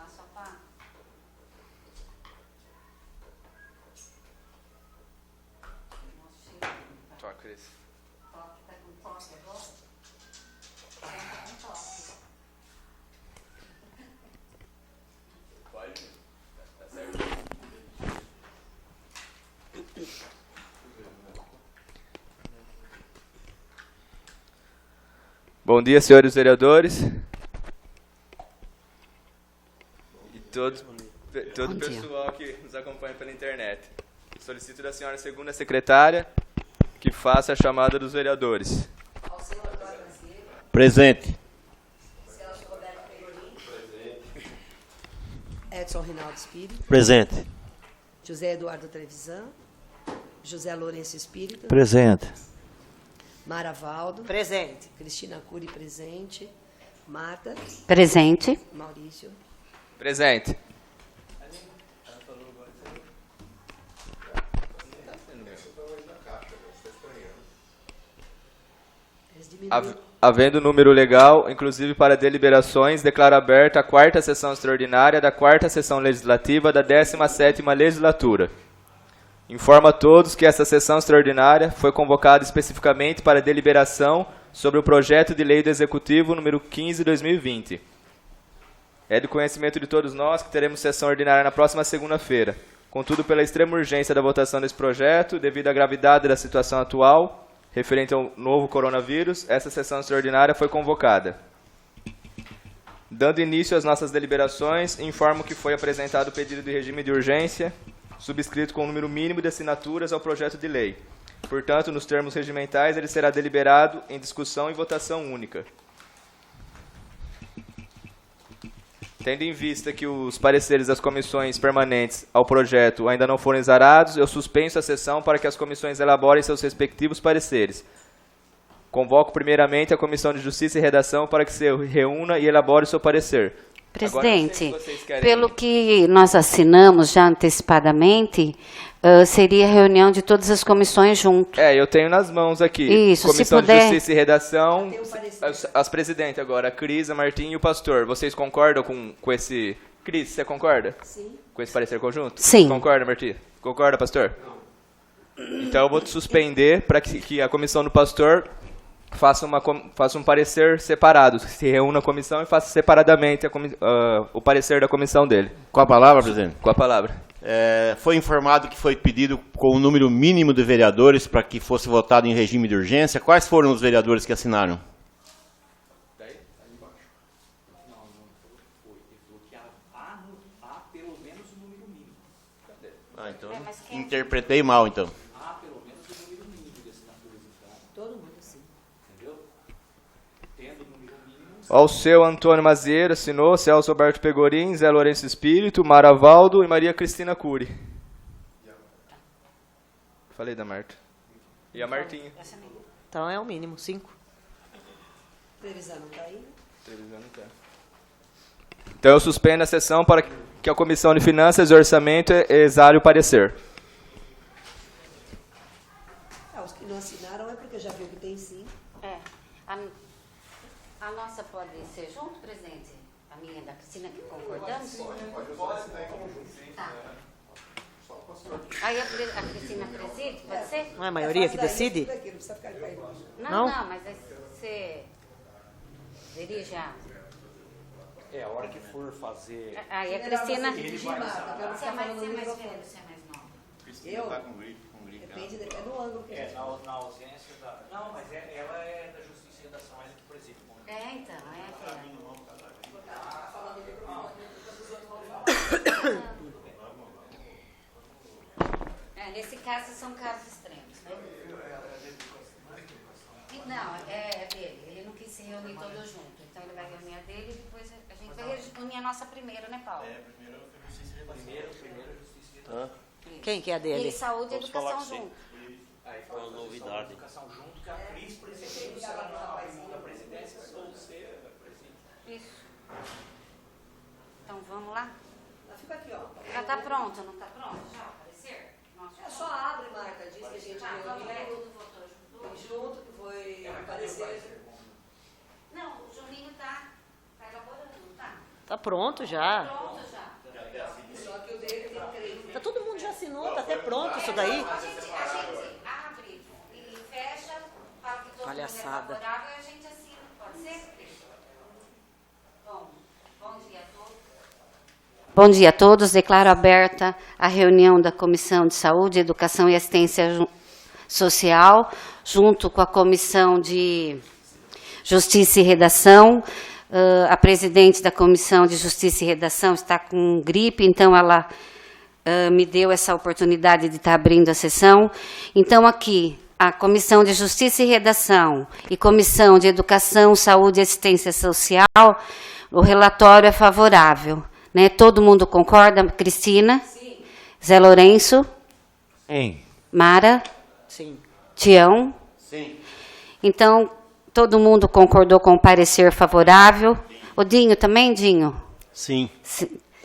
lá só para... Toca, Cris. Toque, tá com toque agora? Tá com toque. Pode? Tá certo. Bom dia, senhores vereadores. E todo o pessoal que nos acompanha pela internet. Solicito da senhora segunda secretária que faça a chamada dos vereadores. Presente. Celso Roberto Pegolim. Edson Rinaldo Espírito. Presente. José Eduardo Trevisan. José Lourenço Espírito. Presente. Mara Valdo. Presente. Cristina Cury, presente. Marta. Presente. Maurício. Presente. Eles diminuem. Havendo número legal, inclusive para deliberações, declaro aberta a 4ª sessão extraordinária da 4ª sessão legislativa da 17ª legislatura. Informo a todos que essa sessão extraordinária foi convocada especificamente para deliberação sobre o projeto de lei do Executivo número 15/2020. É de conhecimento de todos nós que teremos sessão ordinária na próxima segunda-feira. Contudo, pela extrema urgência da votação desse projeto, devido à gravidade da situação atual, referente ao novo coronavírus, essa sessão extraordinária foi convocada. Dando início às nossas deliberações, informo que foi apresentado o pedido de regime de urgência, subscrito com o número mínimo de assinaturas ao projeto de lei. Portanto, nos termos regimentais, ele será deliberado em discussão e votação única. Tendo em vista que os pareceres das comissões permanentes ao projeto ainda não foram exarados, eu suspenso a sessão para que as comissões elaborem seus respectivos pareceres. Convoco primeiramente a Comissão de Justiça e Redação para que se reúna e elabore o seu parecer. Presidente, Agora, vocês querem... pelo que nós assinamos já antecipadamente, seria reunião de todas as comissões junto. Eu tenho nas mãos aqui. Isso, Comissão se puder... de Justiça e Redação, Tem um parecer. as presidentes agora, a Cris, a Martim e o pastor. Vocês concordam com esse... Cris, você concorda? Sim. Com esse parecer conjunto? Sim. Concorda, Martim? Concorda, pastor? Não. Então eu vou te suspender para que a comissão do pastor faça um parecer separado. Se reúna a comissão e faça separadamente o parecer da comissão dele. Com a palavra, presidente. Com a palavra. Foi informado que foi pedido com o número mínimo de vereadores para que fosse votado em regime de urgência. Quais foram os vereadores que assinaram? Então, interpretei mal, então. Todo mundo, sim. Ao seu Antônio Mazieiro assinou, Celso Roberto Pegorim, Zé Lourenço Espírito, Mara Valdo e Maria Cristina Cury. Falei da Marta. E a Martinha. Então é o mínimo, 5. Trevisan não está aí? Então eu suspendo a sessão para que a Comissão de Finanças e Orçamento exale o parecer. Os que não assinaram é porque já viu que tem sim. A nossa pode ser junto, presidente? A minha da Cristina, que concordamos? Pode assinar em conjunto, sim. Tá. Aí a Cristina preside, pode ser? Não é a maioria que decide? Não precisa ficar de pé. Não, mas aí você dirige a... A hora que for fazer... Aí a Cristina... Você é mais velho, você é mais nova. Cristina está com gripe. Depende do ângulo que a gente... Na ausência da... Não, mas ela é da Justiça e Redação, mas é que preside. Então, nesse caso são casos extremos, né? Não, é dele. Ele não quis se reunir todos juntos. Então ele vai reunir a dele e depois a gente vai reunir a nossa primeiro, né, Paulo? Primeiro Justiça e Redação. Quem que é a dele? E saúde e educação junto. Aí foi uma novidade. Educação junto, que a Cris presidente, se ela não da presidência, ou você preside. Isso. Então vamos lá? Fica aqui, ó. Já está pronto, não está pronto? Já aparecer? É só abre, Marta, diz que a gente reuniu votou junto, que foi parecer. Não, o Juninho está elaborando, tá? Tá pronto já. Pronto já. Tá, todo mundo já assinou, tá até pronto isso daí. A gente abre e fecha, fala que todo Palhaçada. mundo é favorável e a gente assina. Pode ser? Bom dia a todos. Bom dia a todos. Declaro aberta a reunião da Comissão de Saúde, Educação e Assistência Social, junto com a Comissão de Justiça e Redação. A presidente da Comissão de Justiça e Redação está com gripe, então ela me deu essa oportunidade de estar abrindo a sessão. Então, aqui, a Comissão de Justiça e Redação e Comissão de Educação, Saúde e Assistência Social, o relatório é favorável. Né? Todo mundo concorda? Cristina? Sim. Zé Lourenço? Sim. Mara? Sim. Tião? Sim. Então, todo mundo concordou com o parecer favorável. O Dinho também, Dinho? Sim.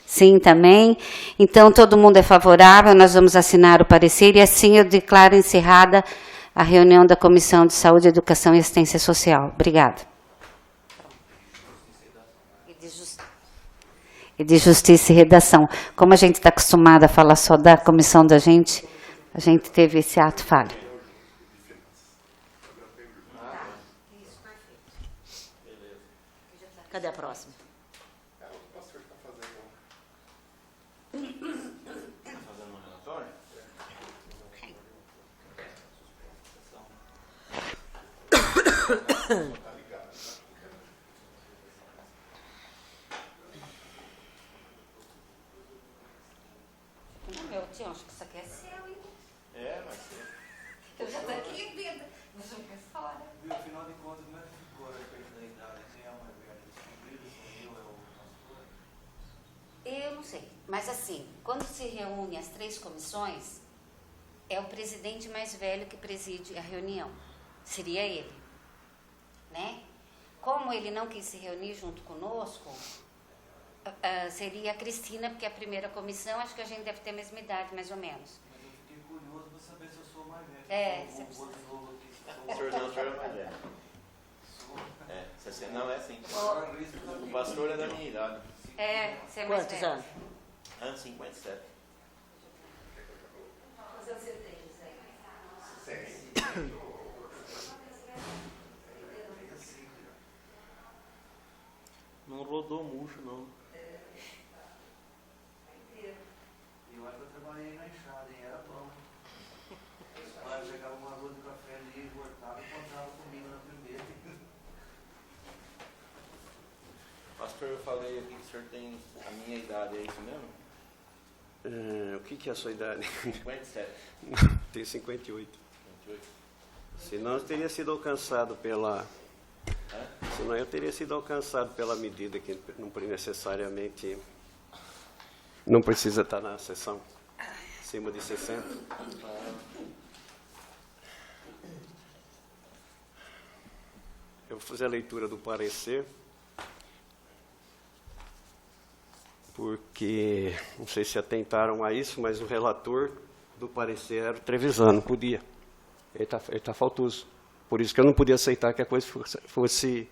Sim, também. Então, todo mundo é favorável, nós vamos assinar o parecer e assim eu declaro encerrada a reunião da Comissão de Saúde, Educação e Assistência Social. Obrigada. E de Justiça e Redação. Como a gente está acostumada a falar só da comissão da gente, a gente teve esse ato falho. Cadê a próxima? Meu tio, acho que isso aqui é seu, hein? É, mas... Eu já estou aqui, vida. Vou jogar fora. Viu, afinal de contas, como é que ficou a respeito da idade? Quem é o mais velho? Descobriram se eu é o pastor? Eu não sei, mas assim, quando se reúne as três comissões, é o presidente mais velho que preside a reunião. Seria ele, né? Como ele não quis se reunir junto conosco, seria a Cristina, porque é a primeira comissão, acho que a gente deve ter a mesma idade, mais ou menos. Mas eu fiquei curioso para saber se eu sou mais velho. É, Eu você vou de novo aqui. O senhor não, o senhor é mais velho. É, você não é assim. O pastor é da minha idade. É, você é mais Quantos velho. anos? Anos 57. Não rodou murcho, não. Eu acho que eu trabalhei na enxada, hein? Era bom. Eu pegava uma rua de café ali, voltava e encontrava comigo na primeira. Pastor, eu falei aqui que o senhor tem a minha idade, é isso mesmo? O que é a sua idade? 57. Tenho 58. 58. Senão eu teria sido alcançado pela... Senão eu teria sido alcançado pela medida que não necessariamente... Não precisa estar na sessão. Acima de 60. Eu vou fazer a leitura do parecer. Porque, não sei se atentaram a isso, mas o relator do parecer era o Trevisan, podia. Ele tá faltoso. Por isso que eu não podia aceitar que a coisa fosse...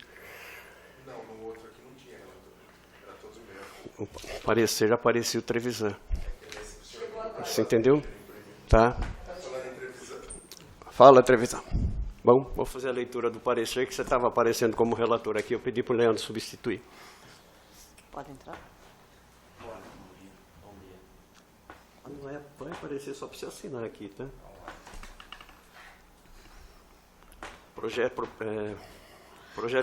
Não, no outro aqui não tinha relator. Era todos o mesmo. O parecer aparecia o Trevisan. Você entendeu? Tá? Fala, Trevisan. Bom, vou fazer a leitura do parecer, que você estava aparecendo como relator aqui. Eu pedi para o Leandro substituir. Pode entrar? Não vai aparecer só para você assinar aqui, tá? Projeto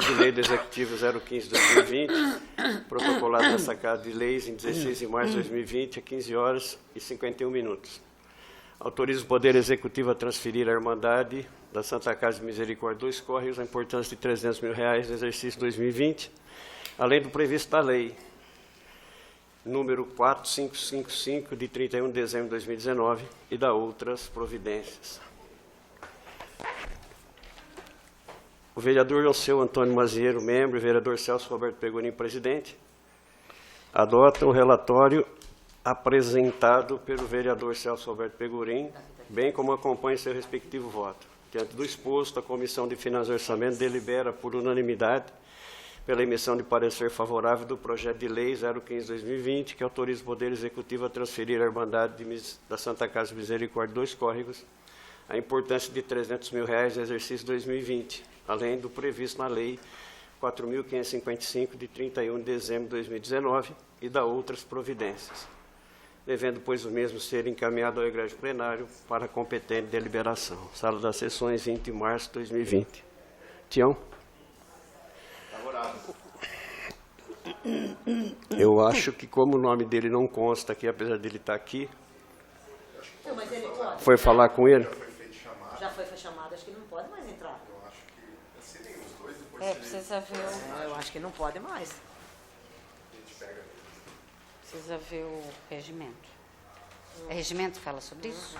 de Lei do Executivo 015/2020, protocolado nessa Casa de Leis em 16 de março de 2020, a 15 horas e 51 minutos. Autoriza o Poder Executivo a transferir à Irmandade da Santa Casa de Misericórdia 2 Córregos a importância de R$300 mil no exercício 2020, além do previsto da Lei número 4555, de 31 de dezembro de 2019, e da outras providências. O vereador Alceu Antônio Mazieiro, membro, e o vereador Celso Roberto Pegorim, presidente, adotam o relatório apresentado pelo vereador Celso Roberto Pegorim, bem como acompanha seu respectivo voto. Diante do exposto, a Comissão de Finanças e Orçamento delibera por unanimidade pela emissão de parecer favorável do projeto de lei 015/2020, que autoriza o Poder Executivo a transferir à Irmandade da Santa Casa de Misericórdia Dois Córregos a importância de R$ 300 mil no exercício 2020, além do previsto na Lei 4.555, de 31 de dezembro de 2019, e da outras providências, devendo, pois, o mesmo ser encaminhado ao egrégio plenário para competente deliberação. Sala das Sessões, 20 de março de 2020. Tião? Eu acho que, como o nome dele não consta aqui, apesar dele estar aqui, Não, mas ele pode. foi falar com ele? Já foi chamado, acho que não pode mais entrar. Precisa ver Eu acho que não pode mais. precisa ver o regimento. É regimento que fala sobre isso?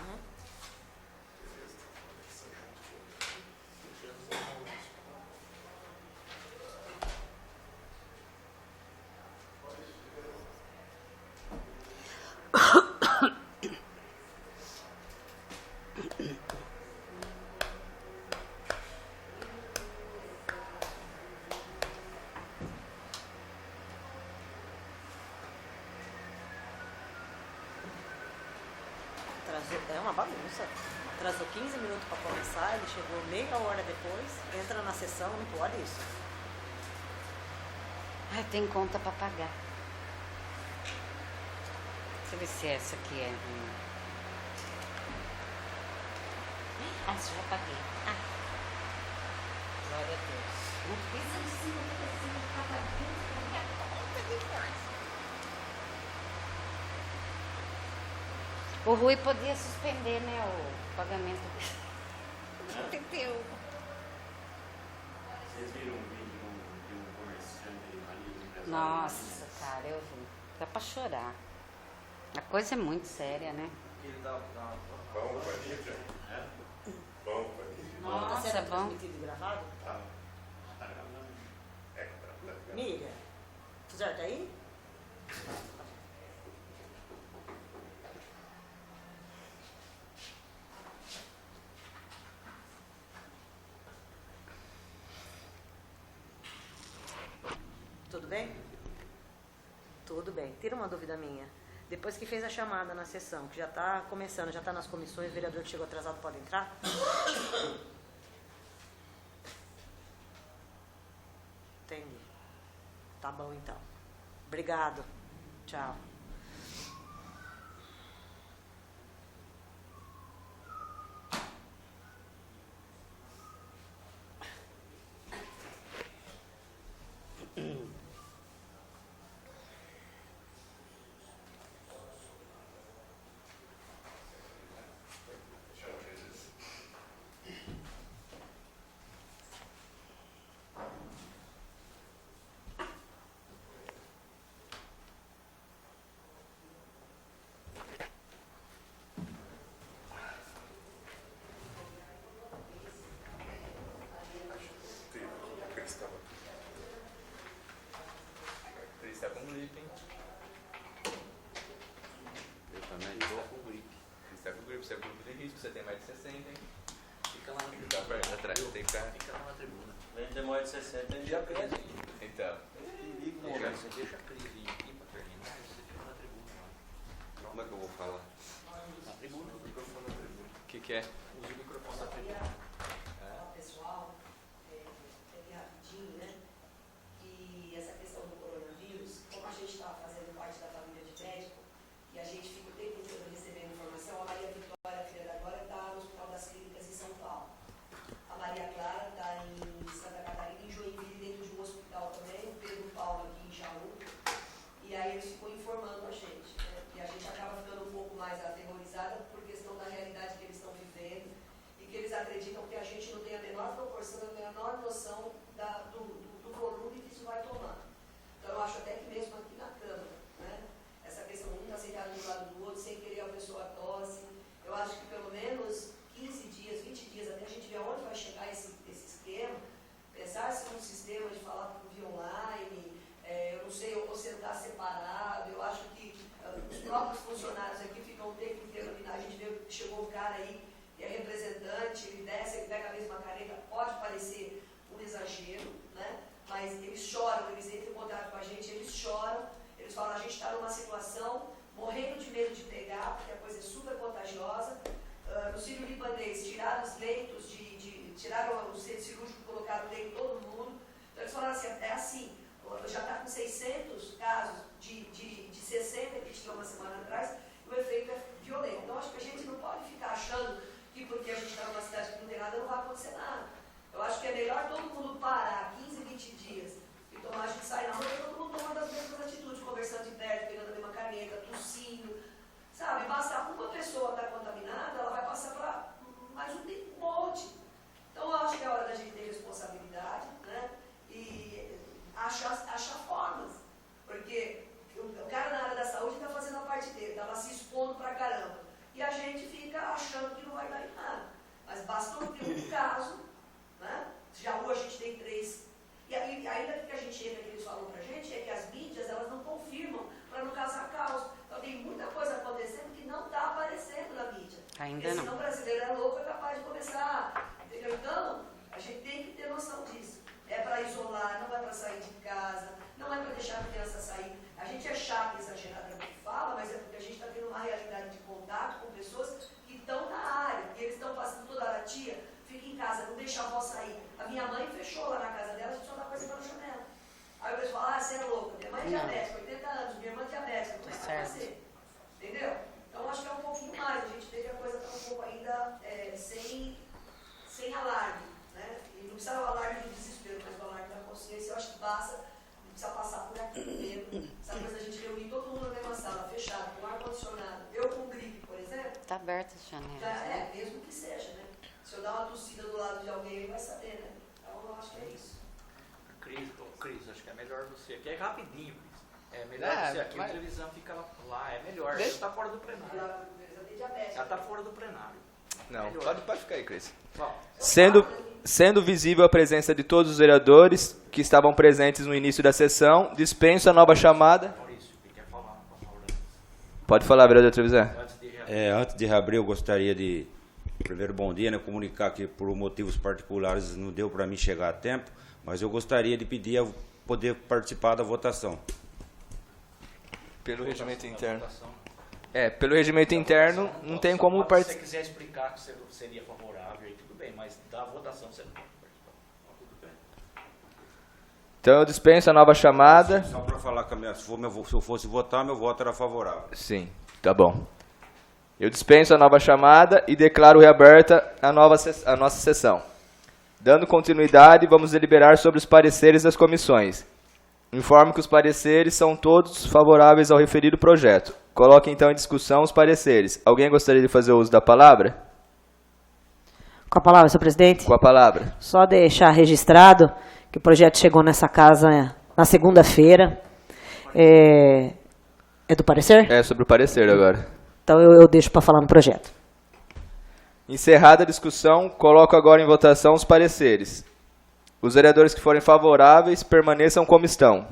É uma bagunça. Atrasou 15 minutos para começar, ele chegou meia hora depois, entra na sessão, não pode isso. Ai, tem conta para pagar. Deixa eu ver se essa aqui é. Ah, isso eu já paguei. Ah. Glória a Deus. Não precisa de 55 cada vez, porque é conta demais. O Rui podia suspender, né, o pagamento. Entendeu? Vocês viram um vídeo de um comerciante ali? Nossa, cara, eu vi. Dá pra chorar. A coisa é muito séria, né? Bom, família. Bom, família. Nossa, Tá sendo bom. transmitido e gravado? Tá Miriam, tu já tá aí? Tudo bem? Tudo bem. Tira uma dúvida minha. Depois que fez a chamada na sessão, que já está começando, já está nas comissões, o vereador que chegou atrasado pode entrar? Entendi. Tá bom, então. Obrigado. Tchau. Cris tá com gripe, hein? Eu também estou com gripe. Cris tá com gripe, você é grupo de risco, você tem mais de 60, hein? Fica lá na Tá tribuna. perto, atrás, tem que ficar. Fica lá na tribuna. Vem de mais de 60, a gente já pede. Então. Você deixa a Cris vir aqui para terminar e você fica na tribuna lá. Como é que eu vou falar? Na tribuna, o microfone na tribuna. O que é? Use o microfone da tribuna. Pessoal, bem rapidinho, né? Que essa questão do coronavírus, como a gente está fazendo parte da família de médico, e a gente fica o tempo inteiro recebendo informação, a Maria Vitória, a filha da Glória, está no Hospital das Clínicas em São Paulo. A Maria Clara está em Santa Catarina, em Joinville, dentro de um hospital também, o Pedro Paulo aqui em Jaú. E aí eles ficam informando a gente, né? E a gente acaba ficando um pouco mais aterrorizada por questão da realidade que eles estão vivendo e que eles acreditam que a gente não tem a menor proporção, a menor noção do morrendo de medo de pegar, porque a coisa é super contagiosa. No Sírio Libanês, tiraram os leitos, tiraram o centro cirúrgico, colocaram leito em todo mundo. Então eles falaram assim, é assim, já está com 600 casos de 60 que tirou uma semana atrás, e o efeito é violento. Então acho que a gente não pode ficar achando que porque a gente está numa cidade que não tem nada, não vai acontecer nada. Eu acho que é melhor todo mundo parar 15, 20 dias e tomar, a gente sai na rua e todo mundo tomando as mesmas atitudes, conversando de perto, pegando a mesma caneta, tossindo, sabe? Basta uma pessoa estar contaminada, ela vai passar para mais um monte. Então eu acho que é hora da gente ter responsabilidade, né? E achar formas. Porque o cara na área da saúde está fazendo a parte dele, estava se expondo pra caramba. E a gente fica achando que não vai dar em nada. Mas basta ter um caso, né? Já hoje a gente tem 3. E ainda que a gente entra, que eles falam pra gente, é que as mídias, elas não confirmam para não causar caos. Então tem muita coisa acontecendo que não está aparecendo na mídia. Ainda Porque não. senão o brasileiro é louco, é capaz de começar, entendeu? Então, a gente tem que ter noção disso. É para isolar, não é para sair de casa, não é para deixar a criança sair. A gente é chato, exagerado no que fala, mas é porque a gente está tendo uma realidade de contato com pessoas que estão na área, e eles estão passando toda hora, tia, fica em casa, não deixa a avó sair. A minha mãe fechou lá na casa dela, a gente só dá coisa pela janela. Aí o pessoal fala, você é louca, minha mãe é diabética, 80 anos, minha irmã é diabética, como é que vai ser? Entendeu? Então acho que é um pouquinho mais, a gente vê que a coisa está um pouco ainda sem alarme, né? E não precisa o alarme do desespero, mas o alarme da consciência, eu acho que basta, não precisa passar por aqui primeiro. Essa coisa da gente reunir todo mundo na mesma sala, fechado, com ar-condicionado. Eu com gripe, por exemplo. Está aberta a janela. Mesmo que seja, né? Se eu dar uma tossida do lado de alguém, ele vai saber, né? Então eu acho que é isso. Cris, acho que é melhor você aqui. É rapidinho, Cris. É melhor você aqui, a televisão fica lá, é melhor. Ela está fora do plenário. Ela está fora do plenário. Não, pode ficar aí, Cris. Bom, Sendo visível a presença de todos os vereadores que estavam presentes no início da sessão, dispenso a nova chamada. Maurício, quem quer falar? Por favor. Pode falar, vereador Trevisan. Antes de reabrir, eu gostaria de, primeiro, bom dia, né, comunicar que por motivos particulares não deu para mim chegar a tempo, mas eu gostaria de pedir a poder participar da votação. Pelo regimento interno. Pelo regimento interno, não tem como participar. Se você quiser explicar que você seria favorável, aí tudo bem, mas da votação você não pode participar. Tudo bem. Então eu dispenso a nova chamada. Só para falar que se eu fosse votar, meu voto era favorável. Sim, tá bom. Eu dispenso a nova chamada e declaro reaberta a nossa sessão. Dando continuidade, vamos deliberar sobre os pareceres das comissões. Informo que os pareceres são todos favoráveis ao referido projeto. Coloque então em discussão os pareceres. Alguém gostaria de fazer uso da palavra? Com a palavra, senhor presidente. Com a palavra. Só deixar registrado que o projeto chegou nessa casa na segunda-feira. É do parecer? É sobre o parecer agora. Então eu deixo para falar no projeto. Encerrada a discussão, coloco agora em votação os pareceres. Os vereadores que forem favoráveis permaneçam como estão.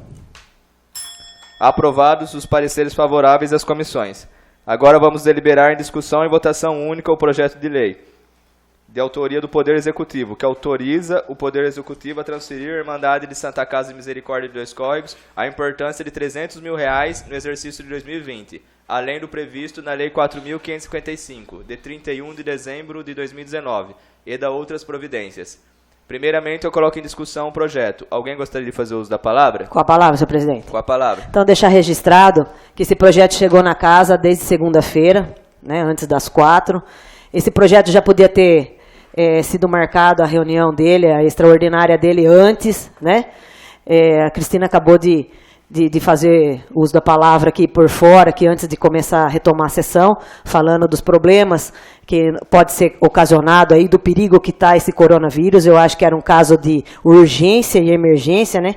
Aprovados os pareceres favoráveis das comissões. Agora vamos deliberar em discussão e votação única o projeto de lei, de autoria do Poder Executivo, que autoriza o Poder Executivo a transferir à Irmandade de Santa Casa de Misericórdia de Dois Córregos a importância de R$300 mil no exercício de 2020, além do previsto na Lei 4.555, de 31 de dezembro de 2019, e da outras providências. Primeiramente, eu coloco em discussão o projeto. Alguém gostaria de fazer uso da palavra? Com a palavra, senhor presidente. Com a palavra. Então, deixar registrado que esse projeto chegou na casa desde segunda-feira, né, antes das 4. Esse projeto já podia ter sido marcado a reunião dele, a extraordinária dele antes, né? A Cristina acabou de fazer uso da palavra aqui por fora, aqui antes de começar a retomar a sessão, falando dos problemas que pode ser ocasionado aí, do perigo que está esse coronavírus. Eu acho que era um caso de urgência e emergência, né?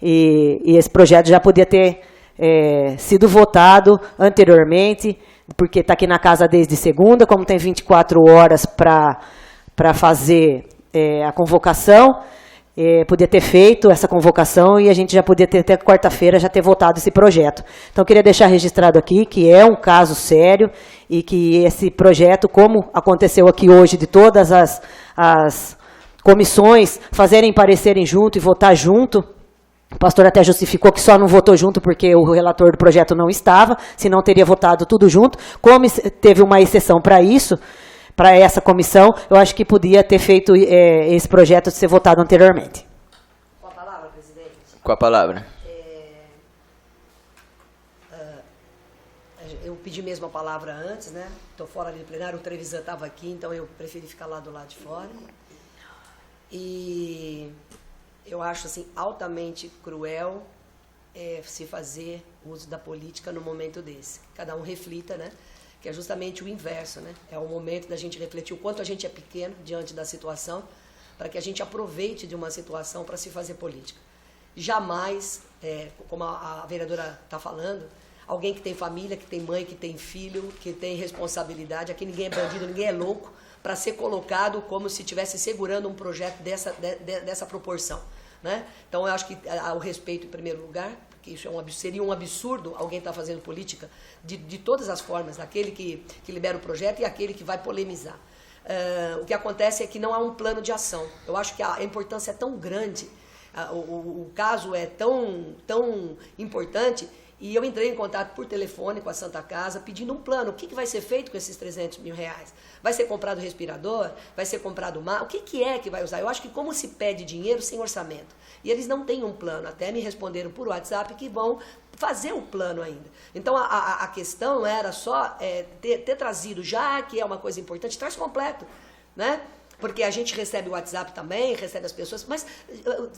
E esse projeto já podia ter sido votado anteriormente, porque está aqui na casa desde segunda, como tem 24 horas para fazer a convocação, podia ter feito essa convocação e a gente já podia ter, até quarta-feira, já ter votado esse projeto. Então, eu queria deixar registrado aqui que é um caso sério e que esse projeto, como aconteceu aqui hoje, de todas as comissões fazerem parecerem junto e votar junto, O pastor até justificou que só não votou junto porque o relator do projeto não estava, senão teria votado tudo junto. Como teve uma exceção para isso, para essa comissão, eu acho que podia ter feito esse projeto ser votado anteriormente. Com a palavra, presidente. Com a palavra. Eu pedi mesmo a palavra antes, né? Estou fora ali do plenário, o Trevisan estava aqui, então eu preferi ficar lá do lado de fora. E eu acho assim altamente cruel se fazer uso da política no momento desse. Cada um reflita, né? Que é justamente o inverso, né? É o momento da gente refletir o quanto a gente é pequeno diante da situação, para que a gente aproveite de uma situação para se fazer política. Jamais, como a vereadora está falando, alguém que tem família, que tem mãe, que tem filho, que tem responsabilidade, aqui ninguém é bandido, ninguém é louco, para ser colocado como se estivesse segurando um projeto dessa proporção, né? Então, eu acho que o respeito em primeiro lugar, porque isso seria um absurdo alguém estar fazendo política de todas as formas, daquele que libera o projeto e aquele que vai polemizar. O que acontece é que não há um plano de ação. Eu acho que a importância é tão grande, o caso é tão importante. E eu entrei em contato por telefone com a Santa Casa, pedindo um plano. O que vai ser feito com esses 300 mil reais? Vai ser comprado respirador? Vai ser comprado mar? O que é que vai usar? Eu acho que como se pede dinheiro sem orçamento. E eles não têm um plano. Até me responderam por WhatsApp que vão fazer o plano ainda. Então, a questão era só ter trazido, já que é uma coisa importante, traz completo, né? Porque a gente recebe o WhatsApp também, recebe as pessoas, mas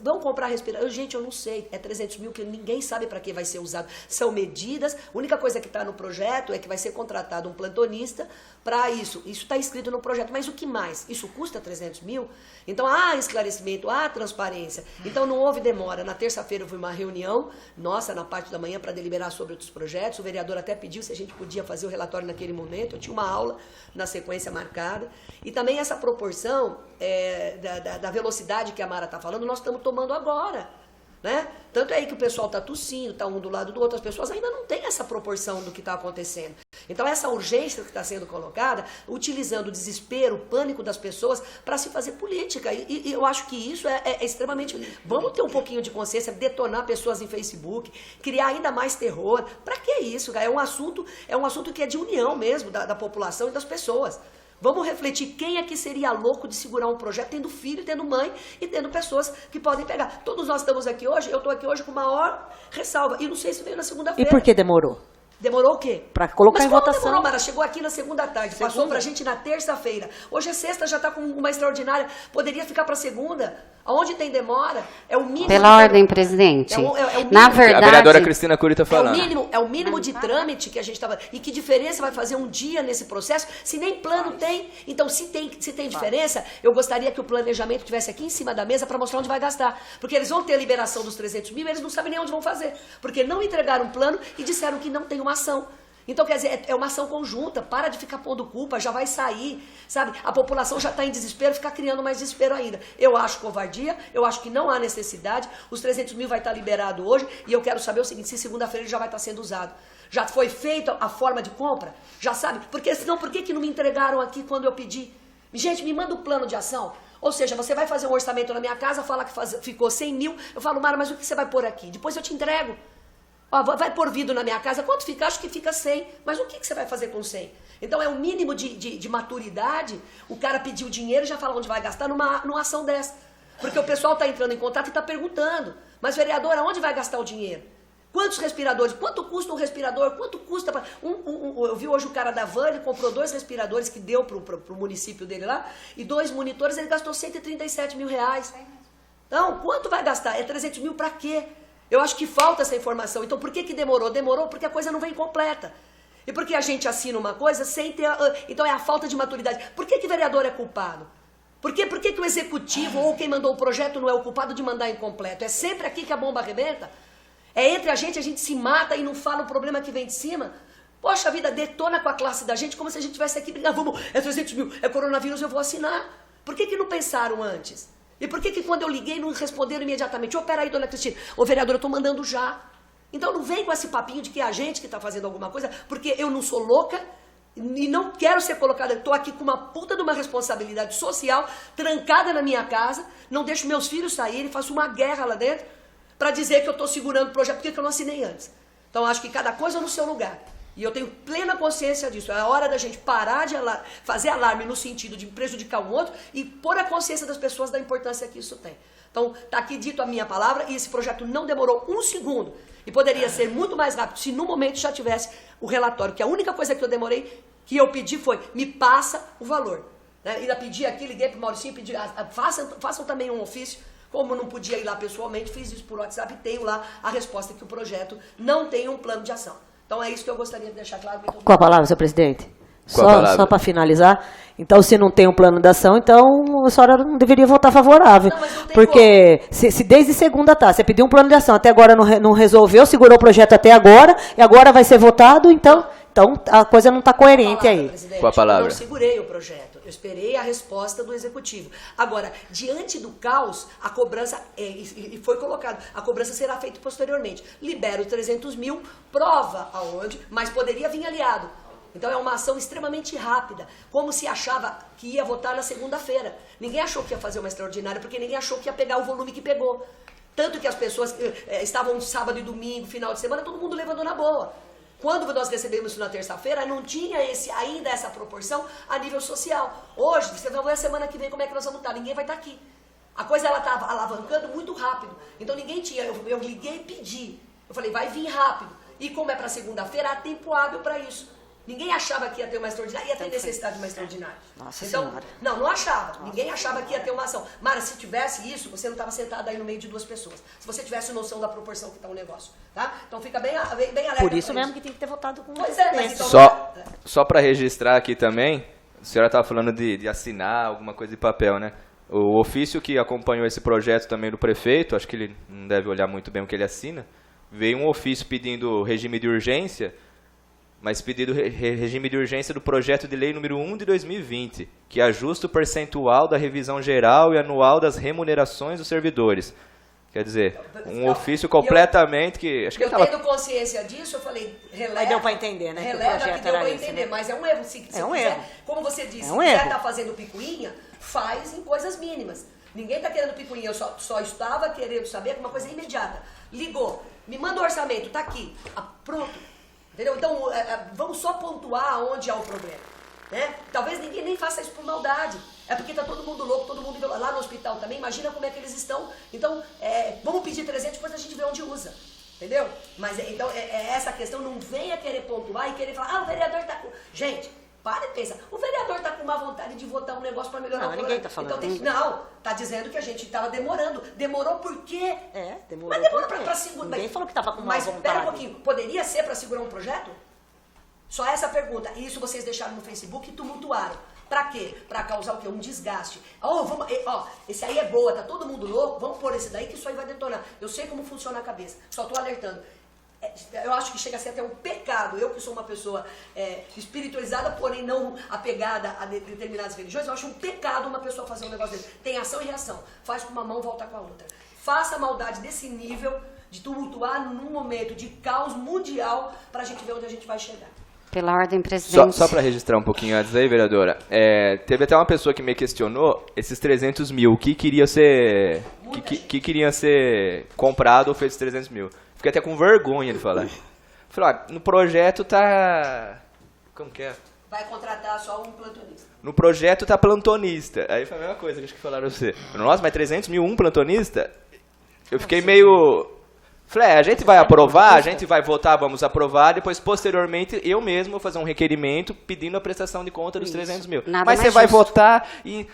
vão comprar respirador? Gente, eu não sei, é 300 mil que ninguém sabe para que vai ser usado. São medidas, a única coisa que está no projeto é que vai ser contratado um plantonista para isso. Isso está escrito no projeto, mas o que mais? Isso custa 300 mil? Então, há esclarecimento, há transparência. Então, não houve demora. Na terça-feira houve uma reunião, nossa, na parte da manhã, para deliberar sobre outros projetos. O vereador até pediu se a gente podia fazer o relatório naquele momento. Eu tinha uma aula na sequência marcada. E também essa proporção da velocidade que a Mara está falando, nós estamos tomando agora, né? Tanto é aí que o pessoal está tossindo, está um do lado do outro, as pessoas ainda não têm essa proporção do que está acontecendo. Então, essa urgência que está sendo colocada, utilizando o desespero, o pânico das pessoas para se fazer política. E eu acho que isso é extremamente... Vamos ter um pouquinho de consciência, detonar pessoas em Facebook, criar ainda mais terror. Para que isso, cara? É um assunto que é de união mesmo da população e das pessoas. Vamos refletir quem é que seria louco de segurar um projeto tendo filho, tendo mãe e tendo pessoas que podem pegar. Todos nós estamos aqui hoje, eu estou aqui hoje com maior ressalva. E não sei se veio na segunda-feira. E por que demorou? Demorou o quê? Para colocar em votação. Mas como demorou, Mara? Chegou aqui na segunda tarde, passou pra gente na terça-feira. Hoje é sexta, já está com uma extraordinária. Poderia ficar para segunda. Aonde tem demora, é o mínimo... Pela ordem, presidente. Na verdade... A vereadora Cristina Curi está falando. É o mínimo de trâmite que a gente estava... E que diferença vai fazer um dia nesse processo se nem plano tem? Então, se tem diferença, eu gostaria que o planejamento estivesse aqui em cima da mesa para mostrar onde vai gastar. Porque eles vão ter a liberação dos 300 mil, eles não sabem nem onde vão fazer. Porque não entregaram um plano e disseram que não tem uma ação. Então, quer dizer, é uma ação conjunta, para de ficar pondo culpa, já vai sair, sabe? A população já está em desespero, fica criando mais desespero ainda. Eu acho covardia, eu acho que não há necessidade, os 300 mil vai estar liberado hoje, e eu quero saber o seguinte, se segunda-feira ele já vai estar sendo usado. Já foi feita a forma de compra? Já sabe? Porque senão, por que não me entregaram aqui quando eu pedi? Gente, me manda o plano de ação. Ou seja, você vai fazer um orçamento na minha casa, fala que ficou 100 mil, eu falo, Mara, mas o que você vai pôr aqui? Depois eu te entrego. Ó, vai pôr vidro na minha casa, quanto fica? Acho que fica 100. Mas o que você vai fazer com 100? Então é o mínimo de maturidade, o cara pediu dinheiro e já fala onde vai gastar numa ação dessa. Porque o pessoal está entrando em contato e está perguntando, mas vereador, aonde vai gastar o dinheiro? Quantos respiradores? Quanto custa um respirador? Quanto custa para... eu vi hoje o cara da van, ele comprou 2 respiradores que deu para o município dele lá, e 2 monitores, ele gastou 137 mil reais. Então, quanto vai gastar? É 300 mil para quê? Eu acho que falta essa informação. Então, por que demorou? Demorou porque a coisa não vem completa. E porque a gente assina uma coisa sem ter... Então, é a falta de maturidade. Por que vereador é culpado? Por que o executivo ou quem mandou o projeto não é o culpado de mandar incompleto? É sempre aqui que a bomba arrebenta? É entre a gente se mata e não fala o problema que vem de cima? Poxa vida, detona com a classe da gente como se a gente tivesse aqui brigando. Vamos, é 300 mil, é coronavírus, eu vou assinar. Por que não pensaram antes? E por que quando eu liguei não responderam imediatamente? Ô, peraí, dona Cristina. Ô, vereadora, eu tô mandando já. Então não vem com esse papinho de que é a gente que tá fazendo alguma coisa, porque eu não sou louca e não quero ser colocada. Tô aqui com uma puta de uma responsabilidade social, trancada na minha casa, não deixo meus filhos saírem, faço uma guerra lá dentro, para dizer que eu estou segurando o projeto, porque eu não assinei antes. Então, acho que cada coisa no seu lugar. E eu tenho plena consciência disso. É a hora da gente parar de fazer alarme no sentido de prejudicar um outro e pôr a consciência das pessoas da importância que isso tem. Então, está aqui dito a minha palavra e esse projeto não demorou um segundo. E poderia ser muito mais rápido se no momento já tivesse o relatório. Que a única coisa que eu demorei, que eu pedi foi, me passa o valor. Né? Ainda pedi aqui, liguei para o Mauricinho, pedi, façam também um ofício. Como não podia ir lá pessoalmente, fiz isso por WhatsApp e tenho lá a resposta que o projeto não tem um plano de ação. Então é isso que eu gostaria de deixar claro. Com a palavra, senhor presidente. Só para finalizar. Então, se não tem um plano de ação, então a senhora não deveria votar favorável. Não, mas não tem porque se desde segunda você pediu um plano de ação, até agora não resolveu, segurou o projeto até agora, e agora vai ser votado, então a coisa não está coerente aí. Com a palavra. Eu não segurei o projeto, eu esperei a resposta do executivo. Agora, diante do caos, a cobrança, e foi colocado, a cobrança será feita posteriormente. Libera os 300 mil, prova aonde, mas poderia vir aliado. Então é uma ação extremamente rápida, como se achava que ia votar na segunda-feira. Ninguém achou que ia fazer uma extraordinária, porque ninguém achou que ia pegar o volume que pegou. Tanto que as pessoas estavam sábado e domingo, final de semana, todo mundo levando na boa. Quando nós recebemos isso na terça-feira, não tinha ainda essa proporção a nível social. Hoje, você vai ver a semana que vem como é que nós vamos estar, ninguém vai estar aqui. A coisa ela estava alavancando muito rápido. Então ninguém tinha, eu liguei e pedi. Eu falei, vai vir rápido. E como é para segunda-feira, há tempo hábil para isso. Ninguém achava que ia ter uma extraordinária, ia ter necessidade de uma extraordinária. Nossa então, Senhora. não achava. Ninguém achava que ia ter uma ação. Mara, se tivesse isso, você não estava sentado aí no meio de duas pessoas. Se você tivesse noção da proporção que está o negócio, tá? Então fica bem alerta. Por isso mesmo que tem que ter votado com Pois é, mas então... Só para registrar aqui também, a senhora estava falando de assinar alguma coisa de papel, né? O ofício que acompanhou esse projeto também do prefeito, acho que ele não deve olhar muito bem o que ele assina, veio um ofício pedindo regime de urgência, mas pedido regime de urgência do projeto de lei número 1 de 2020, que ajusta o percentual da revisão geral e anual das remunerações dos servidores. Quer dizer, um ofício completamente que... Acho que tendo consciência disso, eu falei, releva... Mas deu para entender, né? Releva que deu para entender, mas é um erro. Se quiser, como você disse, se quiser estar fazendo picuinha, faz em coisas mínimas. Ninguém está querendo picuinha, eu só estava querendo saber uma coisa imediata. Ligou, me manda o orçamento, está aqui. Pronto. Entendeu? Então, vamos só pontuar onde há o problema. Né? Talvez ninguém nem faça isso por maldade. É porque está todo mundo louco, todo mundo lá no hospital também. Imagina como é que eles estão. Então, vamos pedir 300, depois a gente vê onde usa. Entendeu? Mas, então, essa questão, não venha querer pontuar e querer falar, o vereador está com... Gente, para e pensa. O vereador está com má vontade de votar um negócio para melhorar o problema. Ninguém está falando isso. Não, está dizendo que a gente estava demorando. Demorou por quê? Demorou. Mas demorou para segurar. Ninguém falou que estava com má vontade. Mas espera um pouquinho, poderia ser para segurar um projeto? Só essa pergunta. E isso vocês deixaram no Facebook e tumultuaram. Para quê? Para causar o quê? Um desgaste. Esse aí é boa, tá todo mundo louco, vamos pôr esse daí que isso aí vai detonar. Eu sei como funciona a cabeça, só estou alertando. Eu acho que chega a ser até um pecado. Eu que sou uma pessoa espiritualizada, porém não apegada a determinadas religiões, eu acho um pecado uma pessoa fazer um negócio desse. Tem ação e reação. Faz com uma mão, volta com a outra. Faça maldade desse nível de tumultuar num momento de caos mundial para a gente ver onde a gente vai chegar. Pela ordem, presidente. Só para registrar um pouquinho antes aí, vereadora. Teve até uma pessoa que me questionou esses 300 mil. O que queria ser comprado ou feito esses 300 mil? Fiquei até com vergonha de falar. Falei, no projeto tá... Como que é? Vai contratar só um plantonista. No projeto tá plantonista. Aí foi a mesma coisa que acho que falaram pra você. Nossa, mas 300 mil, um plantonista? Eu fiquei meio... Falei, a gente vai aprovar, a gente vai votar, vamos aprovar, depois, posteriormente, eu mesmo vou fazer um requerimento pedindo a prestação de conta dos 300 mil. Mas você vai votar e...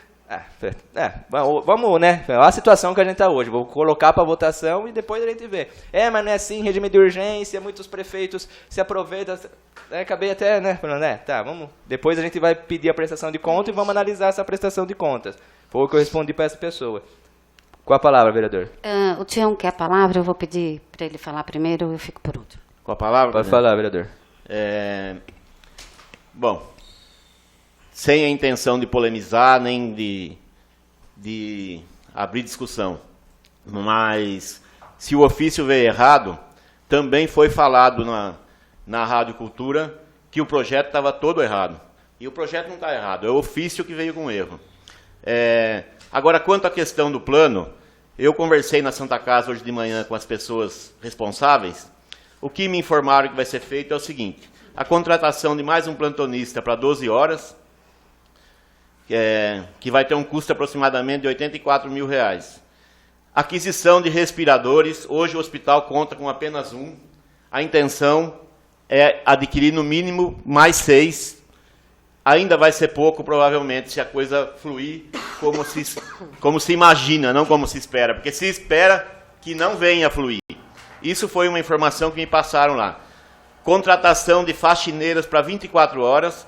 vamos, né? Olha a situação que a gente está hoje. Vou colocar para votação e depois a gente vê. Mas não é assim, regime de urgência, muitos prefeitos se aproveitam. Acabei até, né? Falando, tá, vamos. Depois a gente vai pedir a prestação de conta e vamos analisar essa prestação de contas. Foi o que eu respondi para essa pessoa. Com a palavra, vereador. O Tião quer a palavra, eu vou pedir para ele falar primeiro, eu fico por último. Com a palavra? Pode falar, vereador. Bom, sem a intenção de polemizar, nem de abrir discussão, mas se o ofício veio errado, também foi falado na Rádio Cultura que o projeto estava todo errado. E o projeto não está errado, é o ofício que veio com erro. Agora, quanto à questão do plano, Eu conversei na Santa Casa hoje de manhã com as pessoas responsáveis. O que me informaram que vai ser feito é o seguinte: a contratação de mais um plantonista para 12 horas, que vai ter um custo aproximadamente de R$84 mil. Aquisição de respiradores. Hoje o hospital conta com apenas um. A intenção é adquirir no mínimo mais 6. Ainda vai ser pouco, provavelmente, se a coisa fluir como se imagina, não como se espera. Porque se espera que não venha a fluir. Isso foi uma informação que me passaram lá. Contratação de faxineiras para 24 horas,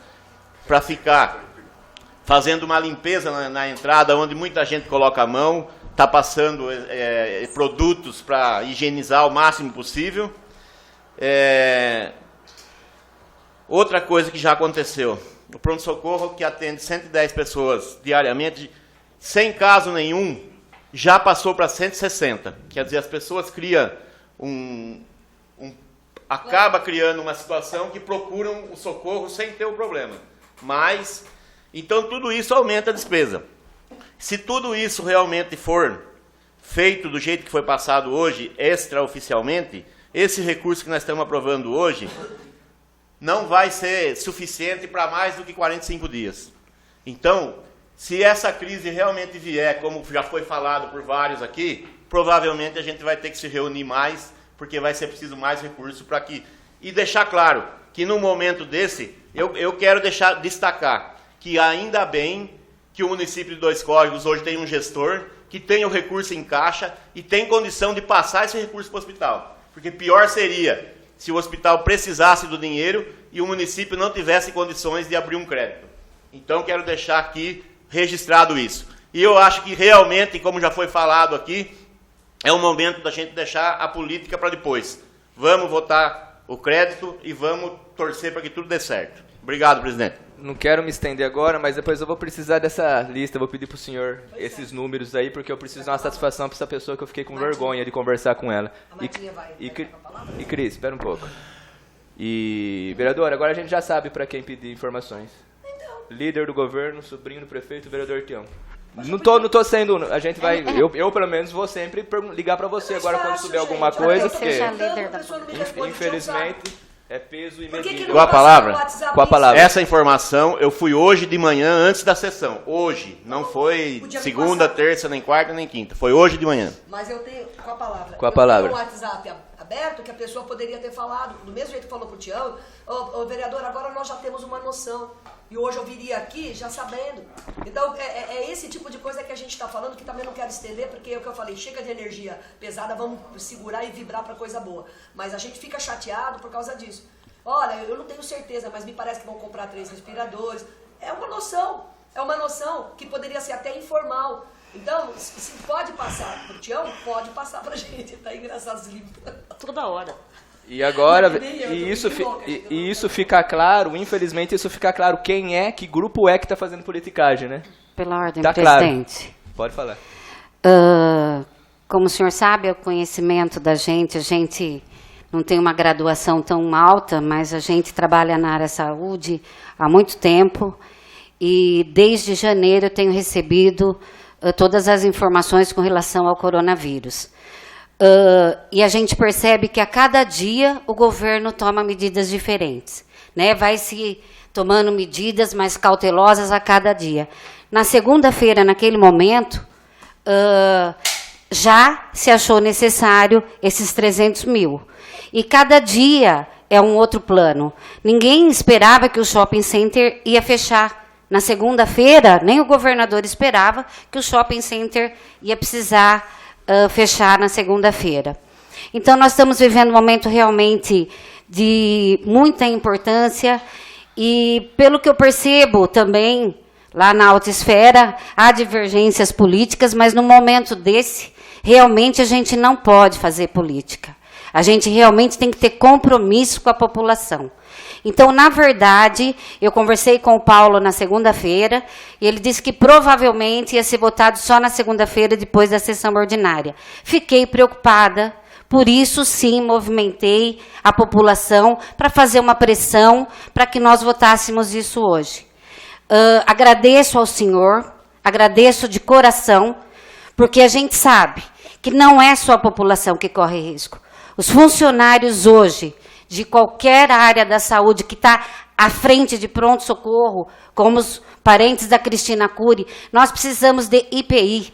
para ficar fazendo uma limpeza na entrada, onde muita gente coloca a mão, está passando produtos para higienizar o máximo possível. Outra coisa que já aconteceu, o pronto-socorro, que atende 110 pessoas diariamente, sem caso nenhum, já passou para 160. Quer dizer, as pessoas criam acaba criando uma situação que procuram o socorro sem ter o problema. Mas, então tudo isso aumenta a despesa. Se tudo isso realmente for feito do jeito que foi passado hoje, extraoficialmente, esse recurso que nós estamos aprovando hoje não vai ser suficiente para mais do que 45 dias. Então, se essa crise realmente vier, como já foi falado por vários aqui, provavelmente a gente vai ter que se reunir mais, porque vai ser preciso mais recursos para que... E deixar claro que no momento desse, eu quero destacar que ainda bem que o município de Dois Córregos hoje tem um gestor que tem o recurso em caixa e tem condição de passar esse recurso para o hospital. Porque pior seria se o hospital precisasse do dinheiro e o município não tivesse condições de abrir um crédito. Então, quero deixar aqui registrado isso. E eu acho que realmente, como já foi falado aqui, é o momento da gente deixar a política para depois. Vamos votar o crédito e vamos torcer para que tudo dê certo. Obrigado, presidente. Não quero me estender agora, mas depois eu vou precisar dessa lista. Eu vou pedir para o senhor esses números aí, porque eu preciso dar uma satisfação para essa pessoa que eu fiquei com vergonha de conversar com ela. E Cris, espera um pouco. E, vereador, agora a gente já sabe para quem pedir informações. Líder do governo, sobrinho do prefeito, vereador Tião. Não tô sendo... A gente vai... Eu pelo menos, vou sempre ligar para você agora quando souber alguma coisa, porque... Infelizmente... É peso e medida. Com a palavra? Com a palavra. Essa informação eu fui hoje de manhã antes da sessão. Hoje. Não foi segunda, terça, nem quarta, nem quinta. Foi hoje de manhã. Mas eu tenho... Com a palavra. Com a palavra. Eu tenho um WhatsApp aberto que a pessoa poderia ter falado, do mesmo jeito que falou pro Tião, ô vereador, agora nós já temos uma noção. E hoje eu viria aqui já sabendo. Então, é esse tipo de coisa que a gente está falando, que também não quero estender, porque é o que eu falei, chega de energia pesada, vamos segurar e vibrar para coisa boa. Mas a gente fica chateado por causa disso. Olha, eu não tenho certeza, mas me parece que vão comprar 3 respiradores. É uma noção que poderia ser até informal. Então, se pode passar pro Tião, pode passar pra gente. Tá engraçado, limpo. Toda hora. E agora, isso fica claro, infelizmente isso fica claro, que grupo é que está fazendo politicagem, né? Pela ordem, tá presidente. Claro. Pode falar. Como o senhor sabe, o conhecimento da gente, a gente não tem uma graduação tão alta, mas a gente trabalha na área da saúde há muito tempo e desde janeiro eu tenho recebido todas as informações com relação ao coronavírus. E a gente percebe que a cada dia o governo toma medidas diferentes, né? Vai se tomando medidas mais cautelosas a cada dia. Na segunda-feira, naquele momento, já se achou necessário esses 300 mil. E cada dia é um outro plano. Ninguém esperava que o shopping center ia fechar. Na segunda-feira, nem o governador esperava que o shopping center ia precisar fechar na segunda-feira. Então, nós estamos vivendo um momento realmente de muita importância e, pelo que eu percebo também, lá na alta esfera, há divergências políticas, mas no momento desse, realmente a gente não pode fazer política. A gente realmente tem que ter compromisso com a população. Então, na verdade, eu conversei com o Paulo na segunda-feira e ele disse que provavelmente ia ser votado só na segunda-feira, depois da sessão ordinária. Fiquei preocupada, por isso, sim, movimentei a população para fazer uma pressão para que nós votássemos isso hoje. Agradeço ao senhor, agradeço de coração, porque a gente sabe que não é só a população que corre risco. Os funcionários hoje, de qualquer área da saúde, que está à frente de pronto-socorro, como os parentes da Cristina Cury, nós precisamos de IPI.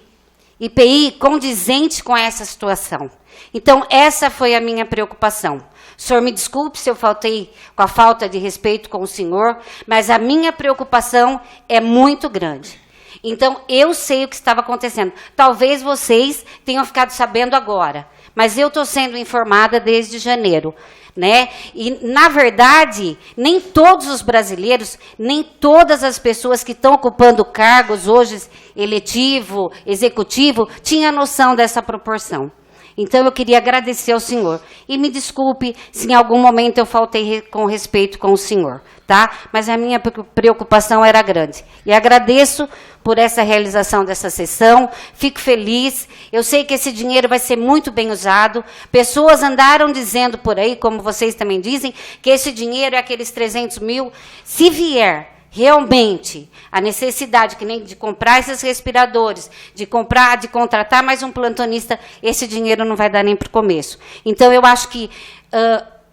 IPI condizente com essa situação. Então, essa foi a minha preocupação. O senhor me desculpe se eu faltei com a falta de respeito com o senhor, mas a minha preocupação é muito grande. Então, eu sei o que estava acontecendo. Talvez vocês tenham ficado sabendo agora, mas eu estou sendo informada desde janeiro. Né? E, na verdade, nem todos os brasileiros, nem todas as pessoas que estão ocupando cargos hoje, eletivo, executivo, tinham noção dessa proporção. Então, eu queria agradecer ao senhor. E me desculpe se em algum momento eu faltei com respeito com o senhor, tá? Mas a minha preocupação era grande. E agradeço por essa realização dessa sessão, fico feliz. Eu sei que esse dinheiro vai ser muito bem usado. Pessoas andaram dizendo por aí, como vocês também dizem, que esse dinheiro é aqueles 300 mil. Se vier realmente a necessidade que nem de comprar esses respiradores, de contratar mais um plantonista, esse dinheiro não vai dar nem para o começo. Então, eu acho que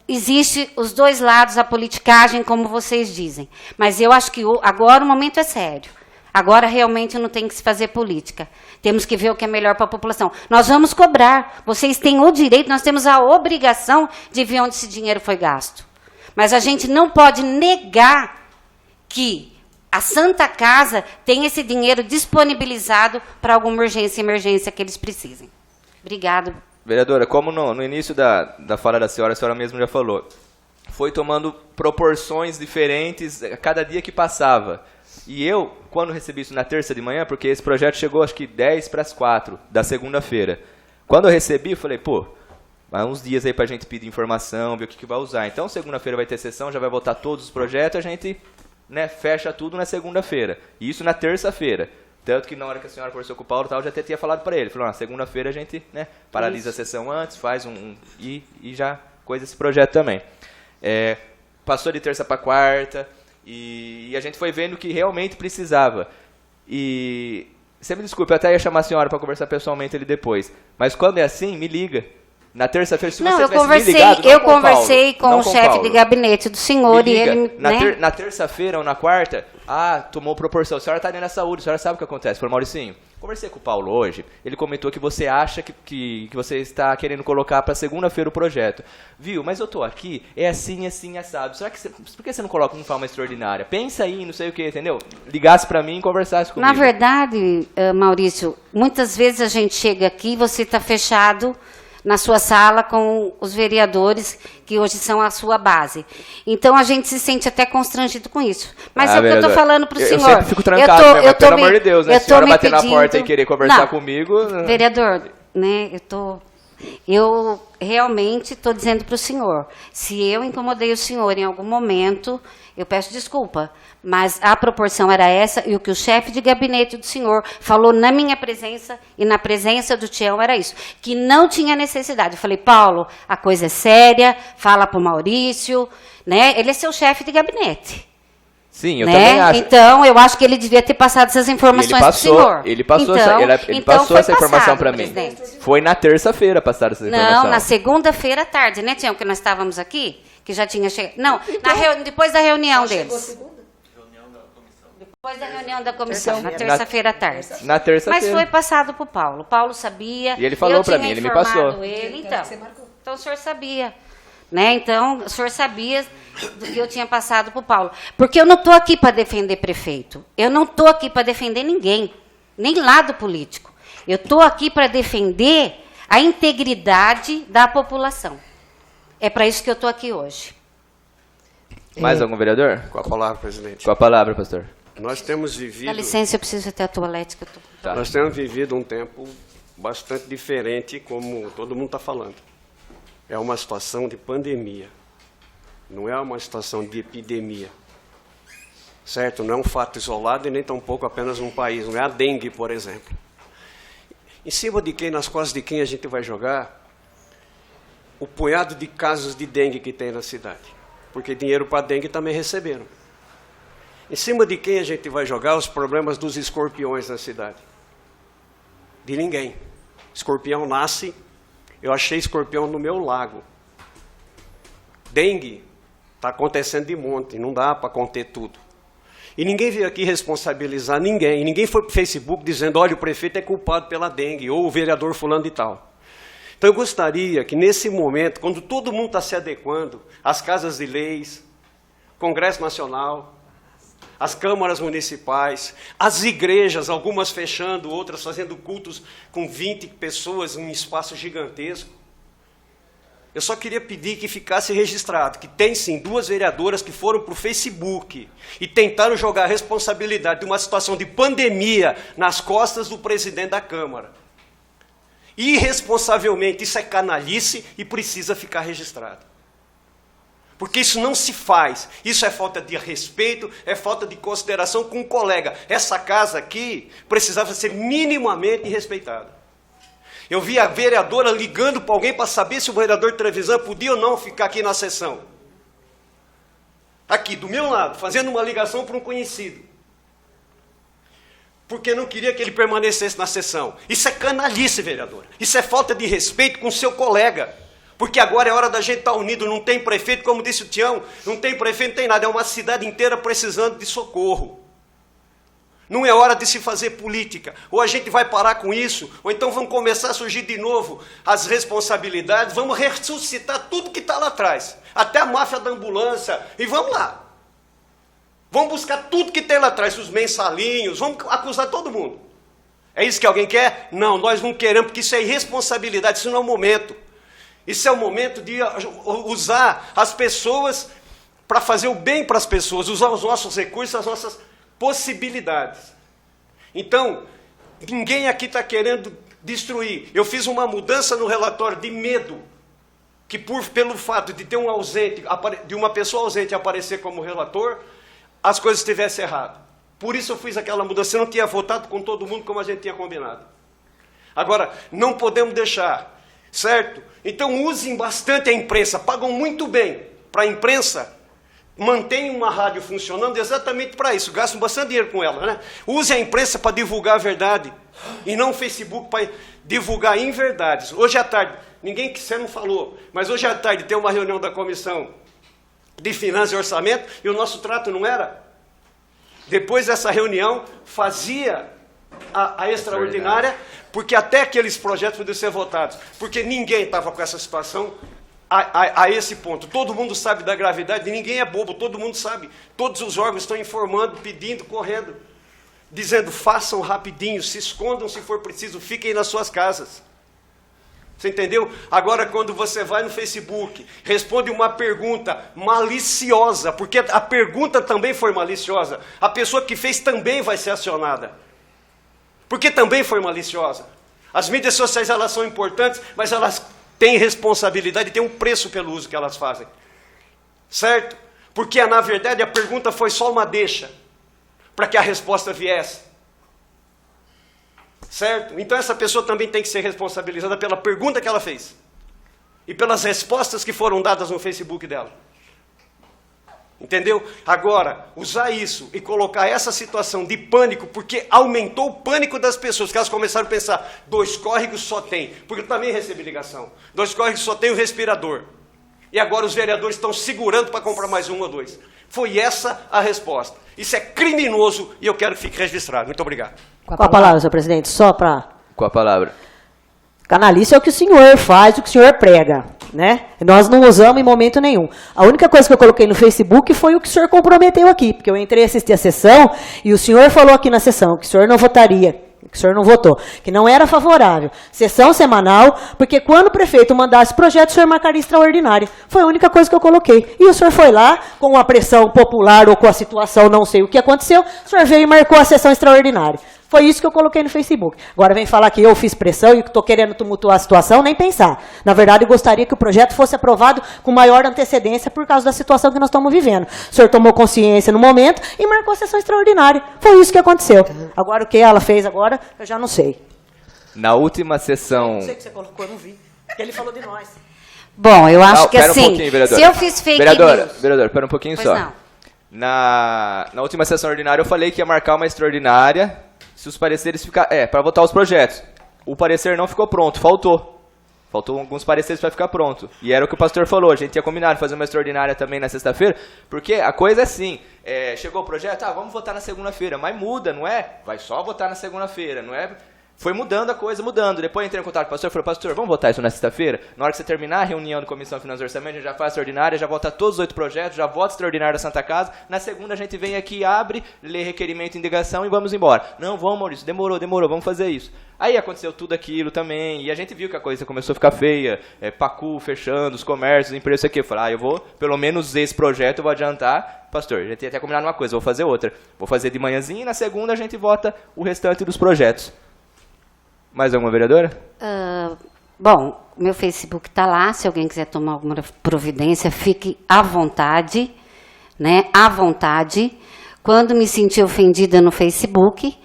existe os dois lados, a politicagem, como vocês dizem. Mas eu acho que agora o momento é sério. Agora, realmente, não tem que se fazer política. Temos que ver o que é melhor para a população. Nós vamos cobrar. Vocês têm o direito, nós temos a obrigação de ver onde esse dinheiro foi gasto. Mas a gente não pode negar que a Santa Casa tem esse dinheiro disponibilizado para alguma emergência que eles precisem. Obrigada. Vereadora, como no início da fala da senhora, a senhora mesmo já falou, foi tomando proporções diferentes a cada dia que passava. E eu, quando recebi isso na terça de manhã, porque esse projeto chegou acho que 10 para as 4 da segunda-feira. Quando eu recebi, eu falei, pô, há uns dias aí para a gente pedir informação, ver o que vai usar. Então, segunda-feira vai ter sessão, já vai votar todos os projetos, a gente, né, fecha tudo na segunda-feira. E isso na terça-feira. Tanto que na hora que a senhora conversou com o Paulo, eu já até tinha falado para ele. Falou, na segunda-feira a gente, né, paralisa a sessão antes, faz e já coisa esse projeto também. Passou de terça para quarta e a gente foi vendo que realmente precisava. E você me desculpe, eu até ia chamar a senhora para conversar pessoalmente ali depois. Mas quando é assim, me liga. Na terça-feira, se você tivesse me ligado, eu conversei com o chefe de gabinete do senhor e ele... Na terça-feira ou na quarta, tomou proporção. A senhora está dentro da saúde, a senhora sabe o que acontece. Falei, Mauricinho, conversei com o Paulo hoje, ele comentou que você acha que você está querendo colocar para segunda-feira o projeto. Viu, mas eu estou aqui, é assim, assado. Será que por que você não coloca uma forma extraordinária? Pensa aí, não sei o que, entendeu? Ligasse para mim e conversasse comigo. Na verdade, Maurício, muitas vezes a gente chega aqui e você está fechado na sua sala com os vereadores que hoje são a sua base. Então, a gente se sente até constrangido com isso. Mas é o que eu estou falando para o senhor. Eu sempre fico trancado, pelo amor de Deus, né? Se a senhora bater na porta e querer conversar comigo... Vereador, né, eu realmente estou dizendo para o senhor, se eu incomodei o senhor em algum momento, eu peço desculpa, mas a proporção era essa, e o que o chefe de gabinete do senhor falou na minha presença e na presença do Tião era isso, que não tinha necessidade. Eu falei, Paulo, a coisa é séria, fala para o Maurício, né? Ele é seu chefe de gabinete. Sim, eu também acho. Então, eu acho que ele devia ter passado essas informações para o senhor. Ele passou essa informação para mim. Foi na terça-feira passaram essa informação. Não, na segunda-feira à tarde, né, Tião, que nós estávamos aqui? Que já tinha chegado. Não, depois da reunião deles. Depois da reunião da comissão, na terça-feira à tarde. Na terça-feira. Mas foi passado para o Paulo. O Paulo sabia. E ele falou para mim, ele me passou. Então o senhor sabia. Né? Então, o senhor sabia do que eu tinha passado para o Paulo. Porque eu não estou aqui para defender prefeito. Eu não estou aqui para defender ninguém. Nem lado político. Eu estou aqui para defender a integridade da população. É para isso que eu estou aqui hoje. Mais algum vereador? Com a palavra, presidente. Com a palavra, pastor. Nós temos vivido... Dá licença, eu preciso até a toalete. Que eu tô... Nós temos vivido um tempo bastante diferente, como todo mundo está falando. É uma situação de pandemia. Não é uma situação de epidemia. Certo? Não é um fato isolado e nem tampouco apenas um país. Não é a dengue, por exemplo. Em cima de quem, nas costas de quem a gente vai jogar o punhado de casos de dengue que tem na cidade? Porque dinheiro para dengue também receberam. Em cima de quem a gente vai jogar os problemas dos escorpiões na cidade? De ninguém. Escorpião nasce, eu achei escorpião no meu lago. Dengue está acontecendo de monte, não dá para conter tudo. E ninguém veio aqui responsabilizar ninguém. E ninguém foi para o Facebook dizendo, olha, o prefeito é culpado pela dengue, ou o vereador fulano de tal. Então eu gostaria que nesse momento, quando todo mundo está se adequando, as casas de leis, Congresso Nacional, as câmaras municipais, as igrejas, algumas fechando, outras fazendo cultos com 20 pessoas em um espaço gigantesco. Eu só queria pedir que ficasse registrado que tem sim 2 vereadoras que foram para o Facebook e tentaram jogar a responsabilidade de uma situação de pandemia nas costas do presidente da Câmara. Irresponsavelmente, isso é canalice e precisa ficar registrado. Porque isso não se faz, isso é falta de respeito, é falta de consideração com o colega. Essa casa aqui precisava ser minimamente respeitada. Eu vi a vereadora ligando para alguém para saber se o vereador Trevisan podia ou não ficar aqui na sessão. Aqui, do meu lado, fazendo uma ligação para um conhecido. Porque não queria que ele permanecesse na sessão. Isso é canalice, vereadora. Isso é falta de respeito com o seu colega. Porque agora é hora da gente estar unido. Não tem prefeito, como disse o Tião, não tem prefeito, não tem nada. É uma cidade inteira precisando de socorro. Não é hora de se fazer política. Ou a gente vai parar com isso, ou então vão começar a surgir de novo as responsabilidades, vamos ressuscitar tudo que está lá atrás. Até a máfia da ambulância. E vamos lá. Vamos buscar tudo que tem lá atrás, os mensalinhos, vamos acusar todo mundo. É isso que alguém quer? Não, nós não queremos, porque isso é irresponsabilidade, isso não é o momento. Isso é o momento de usar as pessoas para fazer o bem para as pessoas, usar os nossos recursos, as nossas possibilidades. Então, ninguém aqui está querendo destruir. Eu fiz uma mudança no relatório de medo, que pelo fato de ter um ausente, de uma pessoa ausente aparecer como relator, as coisas estivessem erradas. Por isso eu fiz aquela mudança. Eu não tinha votado com todo mundo como a gente tinha combinado. Agora, não podemos deixar, certo? Então usem bastante a imprensa, pagam muito bem para a imprensa, mantêm uma rádio funcionando exatamente para isso, gastam bastante dinheiro com ela, né? Use a imprensa para divulgar a verdade, e não o Facebook para divulgar inverdades. Hoje à tarde, ninguém que você não falou, mas hoje à tarde tem uma reunião da Comissão de Finanças e Orçamento, e o nosso trato não era? Depois dessa reunião, fazia a extraordinária, porque até aqueles projetos podiam ser votados, porque ninguém estava com essa situação a esse ponto. Todo mundo sabe da gravidade, ninguém é bobo, todo mundo sabe. Todos os órgãos estão informando, pedindo, correndo, dizendo, façam rapidinho, se escondam se for preciso, fiquem nas suas casas. Você entendeu? Agora, quando você vai no Facebook, responde uma pergunta maliciosa, porque a pergunta também foi maliciosa, a pessoa que fez também vai ser acionada, porque também foi maliciosa. As mídias sociais, elas são importantes, mas elas têm responsabilidade, têm um preço pelo uso que elas fazem. Certo? Porque, na verdade, a pergunta foi só uma deixa, para que a resposta viesse. Certo? Então essa pessoa também tem que ser responsabilizada pela pergunta que ela fez. E pelas respostas que foram dadas no Facebook dela. Entendeu? Agora, usar isso e colocar essa situação de pânico, porque aumentou o pânico das pessoas, que elas começaram a pensar, 2 córregos só tem, porque eu também recebi ligação, 2 córregos só tem o respirador. E agora os vereadores estão segurando para comprar mais 1 ou 2. Foi essa a resposta. Isso é criminoso e eu quero que fique registrado. Muito obrigado. Com a palavra, senhor presidente, só para... Com a palavra. Canalice é o que o senhor faz, o que o senhor prega, né? Nós não usamos em momento nenhum. A única coisa que eu coloquei no Facebook foi o que o senhor comprometeu aqui, porque eu entrei a assistir a sessão e o senhor falou aqui na sessão que o senhor não votaria, que o senhor não votou, que não era favorável. Sessão semanal, porque quando o prefeito mandasse projeto, o senhor marcaria extraordinária. Foi a única coisa que eu coloquei. E o senhor foi lá, com a pressão popular ou com a situação, não sei o que aconteceu, o senhor veio e marcou a sessão extraordinária. Foi isso que eu coloquei no Facebook. Agora vem falar que eu fiz pressão e que estou querendo tumultuar a situação, nem pensar. Na verdade, eu gostaria que o projeto fosse aprovado com maior antecedência por causa da situação que nós estamos vivendo. O senhor tomou consciência no momento e marcou a sessão extraordinária. Foi isso que aconteceu. Agora, o que ela fez agora, eu já não sei. Na última sessão... Não sei o que você colocou, eu não vi. Ele falou de nós. Bom, eu acho que pera assim, um pouquinho, vereadora. se eu fiz fake news... Vereador, pera um pouquinho Pois só. não. Na última sessão ordinária eu falei que ia marcar uma extraordinária se os pareceres ficar... para votar os projetos. o parecer não ficou pronto, faltou. Faltou alguns pareceres para ficar pronto. E era o que o pastor falou, a gente tinha combinado fazer uma extraordinária também na sexta-feira, porque a coisa é assim, chegou o projeto, vamos votar na segunda-feira, mas muda, não é? Vai só votar na segunda-feira, não é? Foi mudando a coisa, mudando. Depois entrei em contato com o pastor e falei, pastor, vamos votar isso na sexta-feira? Na hora que você terminar a reunião da Comissão de Finanças e Orçamento, a gente já faz a extraordinária, já vota todos os 8 projetos, já vota a extraordinária da Santa Casa. Na segunda a gente vem aqui, abre, lê requerimento e indagação e vamos embora. Não, vamos, Maurício, demorou, vamos fazer isso. Aí aconteceu tudo aquilo também, e a gente viu que a coisa começou a ficar feia, Pacu fechando, os comércios, empresas aqui. Eu falei, eu vou, pelo menos esse projeto eu vou adiantar. Pastor, a gente tinha até combinado uma coisa, eu vou fazer outra. Vou fazer de manhãzinha e na segunda a gente vota o restante dos projetos. Mais alguma vereadora? Bom, o meu Facebook está lá, se alguém quiser tomar alguma providência, fique à vontade, né? À vontade. Quando me senti ofendida no Facebook,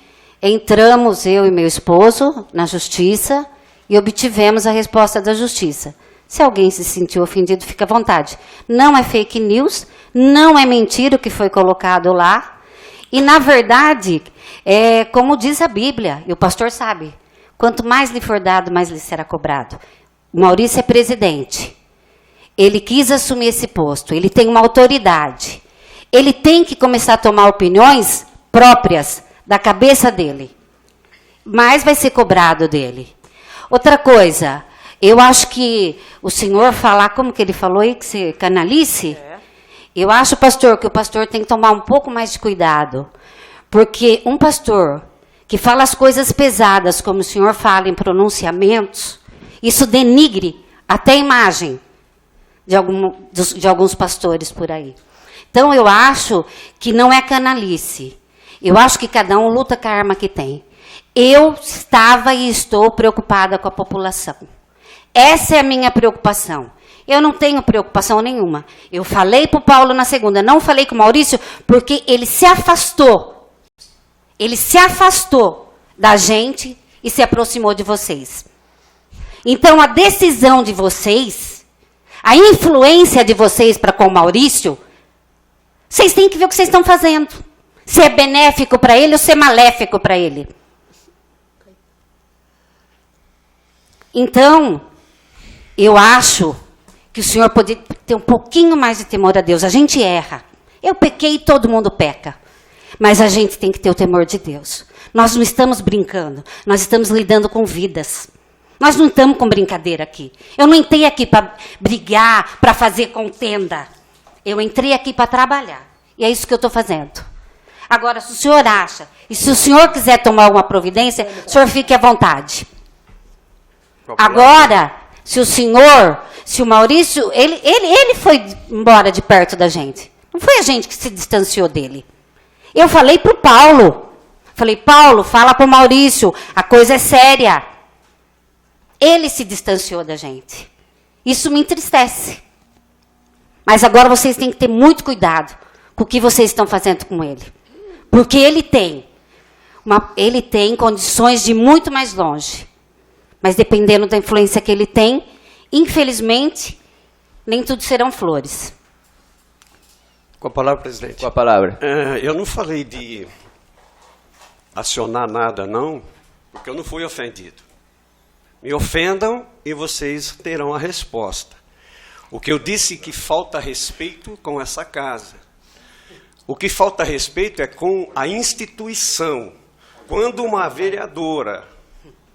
entramos, eu e meu esposo, na justiça e obtivemos a resposta da justiça. Se alguém se sentiu ofendido, fica à vontade. Não é fake news, não é mentira o que foi colocado lá. E, na verdade, como diz a Bíblia, e o pastor sabe, quanto mais lhe for dado, mais lhe será cobrado. O Maurício é presidente. Ele quis assumir esse posto. Ele tem uma autoridade. Ele tem que começar a tomar opiniões próprias da cabeça dele. Mais vai ser cobrado dele. Outra coisa, eu acho que o senhor falar, como que ele falou aí, que você canalice? Eu acho, pastor, que o pastor tem que tomar um pouco mais de cuidado. Porque um pastor que fala as coisas pesadas, como o senhor fala em pronunciamentos, isso denigre até a imagem de alguns pastores por aí. Então, eu acho que não é canalice. Eu acho que cada um luta com a arma que tem. Eu estava e estou preocupada com a população. Essa é a minha preocupação. Eu não tenho preocupação nenhuma. Eu falei para o Paulo na segunda, não falei com o Maurício, porque ele se afastou. Ele se afastou da gente e se aproximou de vocês. Então, a decisão de vocês, a influência de vocês para com o Maurício, vocês têm que ver o que vocês estão fazendo. Se é benéfico para ele ou se é maléfico para ele. Então, eu acho que o senhor poderia ter um pouquinho mais de temor a Deus. A gente erra. Eu pequei e todo mundo peca. Mas a gente tem que ter o temor de Deus. Nós não estamos brincando, nós estamos lidando com vidas. Nós não estamos com brincadeira aqui. Eu não entrei aqui para brigar, para fazer contenda. Eu entrei aqui para trabalhar. E é isso que eu estou fazendo. Agora, se o senhor acha, e se o senhor quiser tomar alguma providência, o senhor fique à vontade. Agora, se o Maurício, ele foi embora de perto da gente. Não foi a gente que se distanciou dele. Eu falei para o Paulo. Falei, Paulo, fala para o Maurício, a coisa é séria. Ele se distanciou da gente. Isso me entristece. Mas agora vocês têm que ter muito cuidado com o que vocês estão fazendo com ele. Porque ele tem condições de ir muito mais longe. Mas dependendo da influência que ele tem, infelizmente, nem tudo serão flores. Com a palavra, presidente. Com a palavra. Eu não falei de acionar nada, não, porque eu não fui ofendido. Me ofendam e vocês terão a resposta. O que eu disse que falta respeito com essa casa. O que falta respeito é com a instituição. Quando uma vereadora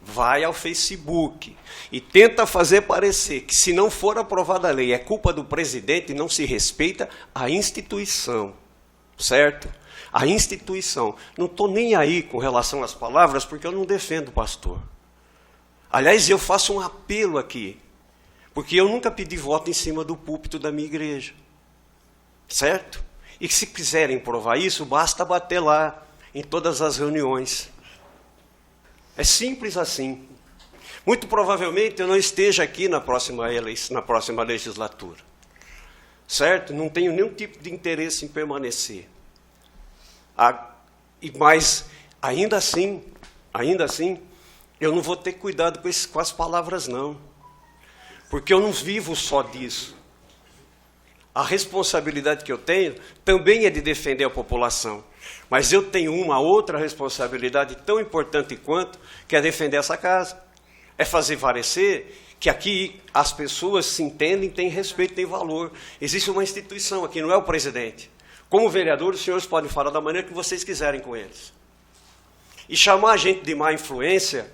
vai ao Facebook e tenta fazer parecer que, se não for aprovada a lei, é culpa do presidente, não se respeita a instituição, certo? A instituição. Não estou nem aí com relação às palavras, porque eu não defendo o pastor. Aliás, eu faço um apelo aqui, porque eu nunca pedi voto em cima do púlpito da minha igreja, certo? E se quiserem provar isso, basta bater lá, em todas as reuniões. É simples assim. Muito provavelmente eu não esteja aqui na próxima legislatura. Certo? Não tenho nenhum tipo de interesse em permanecer. Mas, ainda assim, eu não vou ter cuidado com as palavras, não. Porque eu não vivo só disso. A responsabilidade que eu tenho também é de defender a população. Mas eu tenho uma outra responsabilidade tão importante quanto, que é defender essa casa. é fazer parecer que aqui as pessoas se entendem, têm respeito, têm valor. Existe uma instituição aqui, não é o presidente. Como vereador, os senhores podem falar da maneira que vocês quiserem com eles. E chamar a gente de má influência,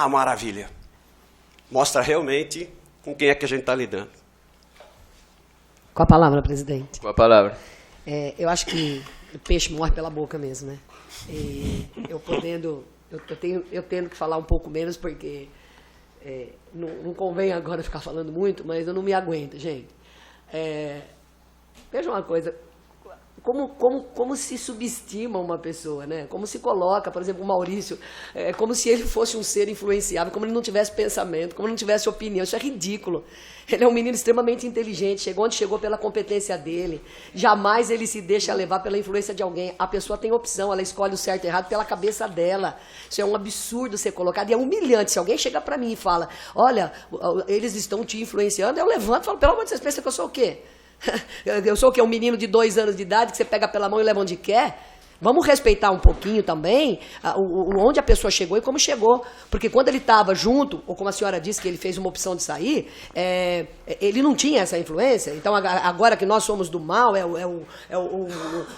maravilha. Mostra realmente com quem é que a gente está lidando. Com a palavra, presidente. Com a palavra. Eu acho que o peixe morre pela boca mesmo, né? E eu tendo que falar um pouco menos, porque não convém agora ficar falando muito, mas eu não me aguento, gente. Veja uma coisa, como se subestima uma pessoa, né? Como se coloca, por exemplo, o Maurício, como se ele fosse um ser influenciável, como ele não tivesse pensamento, como ele não tivesse opinião. Isso é ridículo. Ele é um menino extremamente inteligente, chegou onde chegou pela competência dele. Jamais ele se deixa levar pela influência de alguém. A pessoa tem opção, ela escolhe o certo e errado pela cabeça dela. Isso é um absurdo ser colocado, e é humilhante. Se alguém chega para mim e fala, olha, eles estão te influenciando, eu levanto e falo, pelo amor de Deus, você pensa que eu sou o quê? Eu sou o quê? Um menino de 2 anos de idade que você pega pela mão e leva onde quer? Vamos respeitar um pouquinho também onde a pessoa chegou e como chegou. Porque quando ele estava junto, ou como a senhora disse que ele fez uma opção de sair, ele não tinha essa influência. Então, agora que nós somos do mal,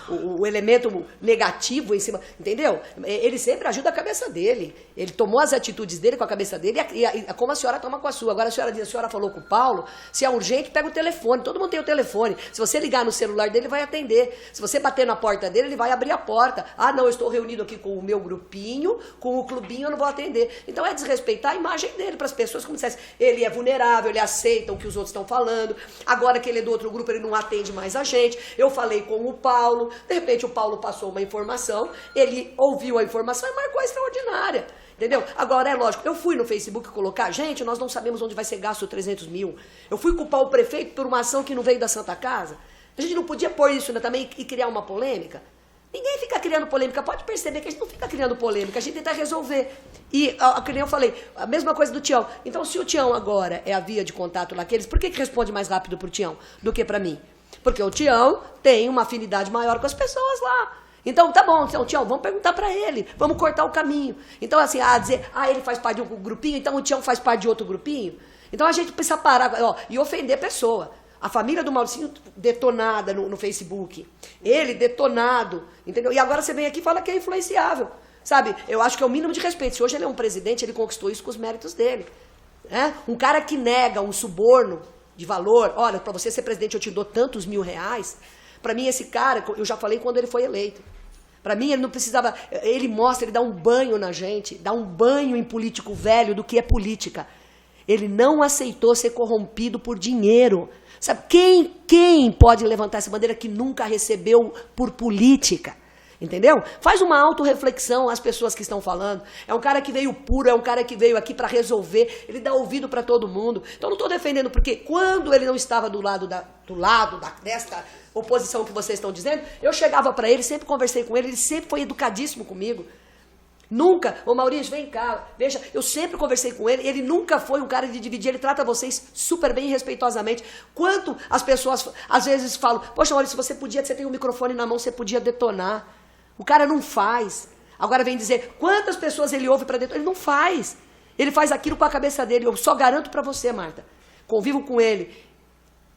o elemento negativo em cima, entendeu? Ele sempre ajuda a cabeça dele. Ele tomou as atitudes dele com a cabeça dele, como a senhora toma com a sua. Agora a senhora falou com o Paulo, se é urgente, pega o telefone. Todo mundo tem o telefone. Se você ligar no celular dele, ele vai atender. Se você bater na porta dele, ele vai abrir a porta. Não, eu estou reunido aqui com o meu grupinho, com o clubinho, eu não vou atender. Então é desrespeitar a imagem dele para as pessoas, como se dissesse, ele é vulnerável, ele aceita o que os outros estão falando, agora que ele é do outro grupo, ele não atende mais a gente. Eu falei com o Paulo, de repente o Paulo passou uma informação, ele ouviu a informação e marcou a extraordinária. Entendeu? Agora, é lógico, eu fui no Facebook colocar, gente, nós não sabemos onde vai ser gasto 300 mil. Eu fui culpar o prefeito por uma ação que não veio da Santa Casa. A gente não podia pôr isso, né, também e criar uma polêmica? Ninguém fica criando polêmica. Pode perceber que a gente não fica criando polêmica, a gente tenta resolver. E, como eu falei, a mesma coisa do Tião. Então, se o Tião agora é a via de contato naqueles, por que responde mais rápido pro Tião do que para mim? Porque o Tião tem uma afinidade maior com as pessoas lá. Então, tá bom, então, Tião, vamos perguntar para ele, vamos cortar o caminho. Então, assim, dizer, ele faz parte de um grupinho, então o Tião faz parte de outro grupinho. Então, a gente precisa parar e ofender a pessoa. A família do Mauricinho detonada no Facebook. Ele detonado, entendeu? E agora você vem aqui e fala que é influenciável. Sabe? Eu acho que é o mínimo de respeito. Se hoje ele é um presidente, ele conquistou isso com os méritos dele. Um cara que nega um suborno de valor. Olha, para você ser presidente eu te dou tantos R$1.000. Para mim esse cara, eu já falei quando ele foi eleito. Para mim ele não precisava... Ele mostra, ele dá um banho na gente. Dá um banho em político velho do que é política. Ele não aceitou ser corrompido por dinheiro. Sabe, quem pode levantar essa bandeira que nunca recebeu por política? Entendeu? Faz uma autorreflexão às pessoas que estão falando. É um cara que veio puro, é um cara que veio aqui para resolver. Ele dá ouvido para todo mundo. Então não estou defendendo, porque quando ele não estava do lado desta oposição que vocês estão dizendo, eu chegava para ele, sempre conversei com ele sempre foi educadíssimo comigo. Nunca, Maurício, vem cá, veja, eu sempre conversei com ele nunca foi um cara de dividir, ele trata vocês super bem e respeitosamente. Quanto as pessoas às vezes falam, poxa, Maurício, você tem um microfone na mão, você podia detonar. O cara não faz. Agora vem dizer, quantas pessoas ele ouve para detonar? Ele não faz. Ele faz aquilo com a cabeça dele, eu só garanto para você, Marta. Convivo com ele.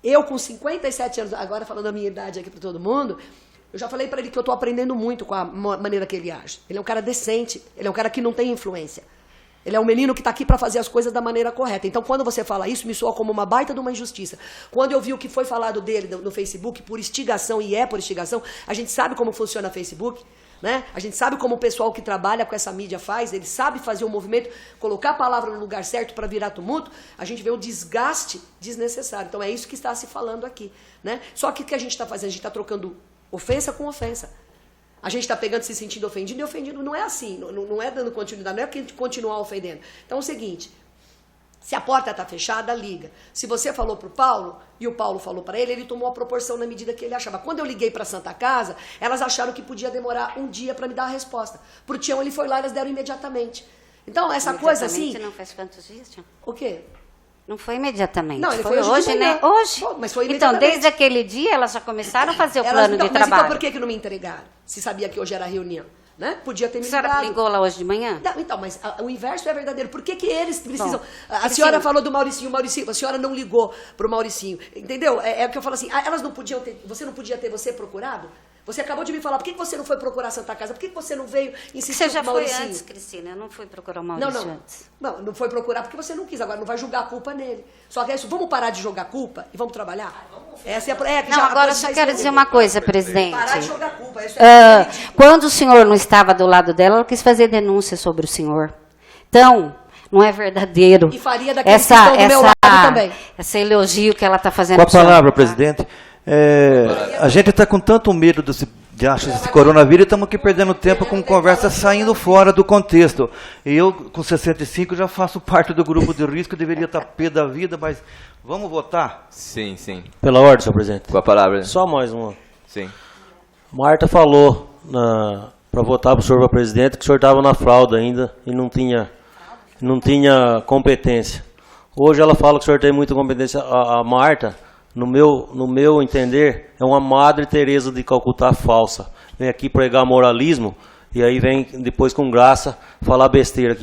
Eu com 57 anos, agora falando a minha idade aqui para todo mundo... Eu já falei para ele que eu estou aprendendo muito com a maneira que ele age. Ele é um cara decente, ele é um cara que não tem influência. Ele é um menino que está aqui para fazer as coisas da maneira correta. Então, quando você fala isso, me soa como uma baita de uma injustiça. Quando eu vi o que foi falado dele no Facebook, por instigação, e é por instigação, a gente sabe como funciona o Facebook, né? A gente sabe como o pessoal que trabalha com essa mídia faz, ele sabe fazer um movimento, colocar a palavra no lugar certo para virar tumulto, a gente vê o desgaste desnecessário. Então, é isso que está se falando aqui, né? Só que o que a gente está fazendo? A gente está trocando ofensa com ofensa. A gente está pegando, se sentindo ofendido, e ofendido não é assim, não é dando continuidade, não é que continuar ofendendo. Então é o seguinte, se a porta está fechada, liga. Se você falou para o Paulo, e o Paulo falou para ele tomou a proporção na medida que ele achava. Quando eu liguei para a Santa Casa, elas acharam que podia demorar um dia para me dar a resposta. Para o Tião, ele foi lá e elas deram imediatamente. Então, essa coisa assim... Não faz quantos dias, Tião? O quê? Não foi imediatamente. Não, ele foi hoje, né? Hoje. Mas foi então, desde aquele dia, elas já começaram a fazer o plano de trabalho. Então, por que não me entregaram? Se sabia que hoje era reunião. né? Podia ter me A senhora ligado. ligou lá hoje de manhã? Não, então, mas o inverso é verdadeiro. Por que eles precisam... Bom, a senhora falou do Mauricinho, a senhora não ligou para o Mauricinho. Entendeu? É o que eu falo assim, elas não podiam ter... Você não podia ter você procurado? Você acabou de me falar, por que você não foi procurar a Santa Casa? Por que você não veio insistir Você já com o foi Mauricinho? antes, Cristina. Eu não fui procurar o Maurício antes. Não foi procurar porque você não quis. Agora não vai jogar a culpa nele. Só que é isso, vamos parar de jogar culpa e vamos trabalhar? Essa é que Não, já- agora eu só quero dizer uma coisa, presidente. Parar de jogar culpa. Isso é ridículo. Quando o senhor não estava do lado dela, ela quis fazer denúncia sobre o senhor. Então, não é verdadeiro. E faria daqueles que estão do meu lado também. Esse elogio que ela está fazendo. Com a pro senhor. palavra, presidente. A gente está com tanto medo desse coronavírus e estamos aqui perdendo tempo com conversas saindo fora do contexto. E eu, com 65, já faço parte do grupo de risco, deveria estar pé da vida, mas vamos votar? Sim, sim. Pela ordem, senhor presidente. Com a palavra. Só mais uma. Sim. Marta falou para votar para o senhor para presidente que o senhor estava na fralda ainda e não tinha competência. Hoje ela fala que o senhor tem muita competência. A Marta, no meu entender, é uma Madre Teresa de Calcutá falsa. Vem aqui pregar moralismo e aí vem depois com graça falar besteira.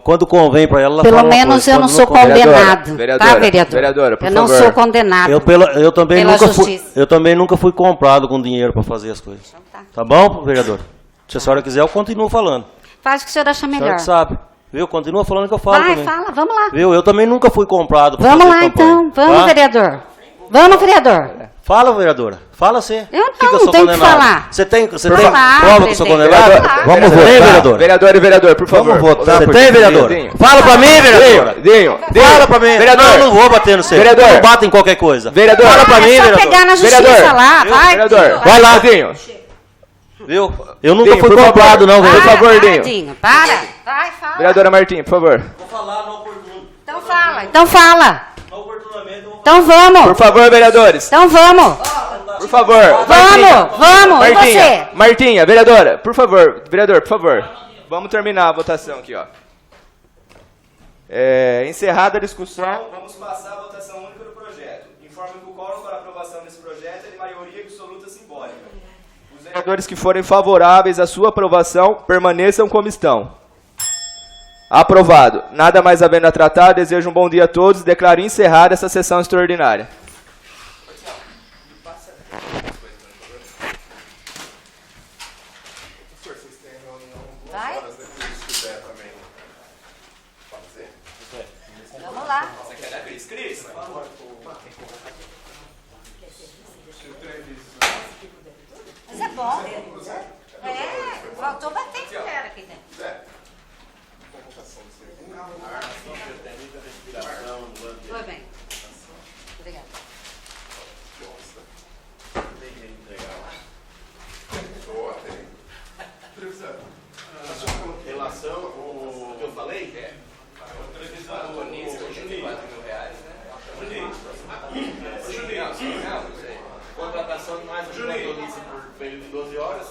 Quando convém para ela Pelo fala uma menos coisa, eu não sou condenado. Tá, vereador? Vereadora, por eu não favor. sou condenado. Eu também pela nunca justiça. eu também nunca fui comprado com dinheiro para fazer as coisas. Tá bom, vereador? Se a senhora quiser, eu continuo falando. Faz o que o senhor acha A melhor. senhora que sabe. Viu? Continua falando que eu falo Vai, também. fala, vamos lá. Viu? Eu também nunca fui comprado para Vamos fazer lá, campanha. então. Vamos, Tá? vereador. Vamos, vereador. Fala, vereadora. Fala sim. Eu não, Que eu sou tenho que condenado. falar. Você tem Falar, prova que eu sou presidente. condenado? Falar. Vamos Você tem, votar. vereadora? Vereador e vereador, por favor. Vamos votar. Você porque- tem, vereadora? Dinho. Fala pra mim, vereadora. Dinho. Fala pra mim. Vereador. Não, eu não vou bater no seu. Vereador. Eu não bato em qualquer coisa. Vereador. Fala pra Ah, mim, é só vereador. pegar na justiça Vereador. lá, vai. Vereador. Vai lá. Dinho. Viu? Eu nunca Dinho, fui por favor. comprado, não, Por vereador. favor, Para, Dinho. Dinho, para. Vai, fala. Vereadora Martim, por favor. Vou falar no oportuno. Então fala, então fala. Oportunamente eu vou Então vamos. Por favor, vereadores. Então vamos. Por favor. Vamos. E Martinha, você? Martinha, vereadora, por favor. Vereador, por favor. Vamos terminar a votação aqui, ó. Encerrada a discussão, vamos passar a votação única do projeto. Informo que o quórum para aprovação desse projeto é de maioria absoluta simbólica. Os vereadores que forem favoráveis à sua aprovação permaneçam como estão. Aprovado. Nada mais havendo a tratar, desejo um bom dia a todos e declaro encerrada essa sessão extraordinária. Vai. Vamos lá. Você quer dar Cris? Cris? Mas é bom. Faltou bater de pé aqui dentro. Foi bem. Obrigada.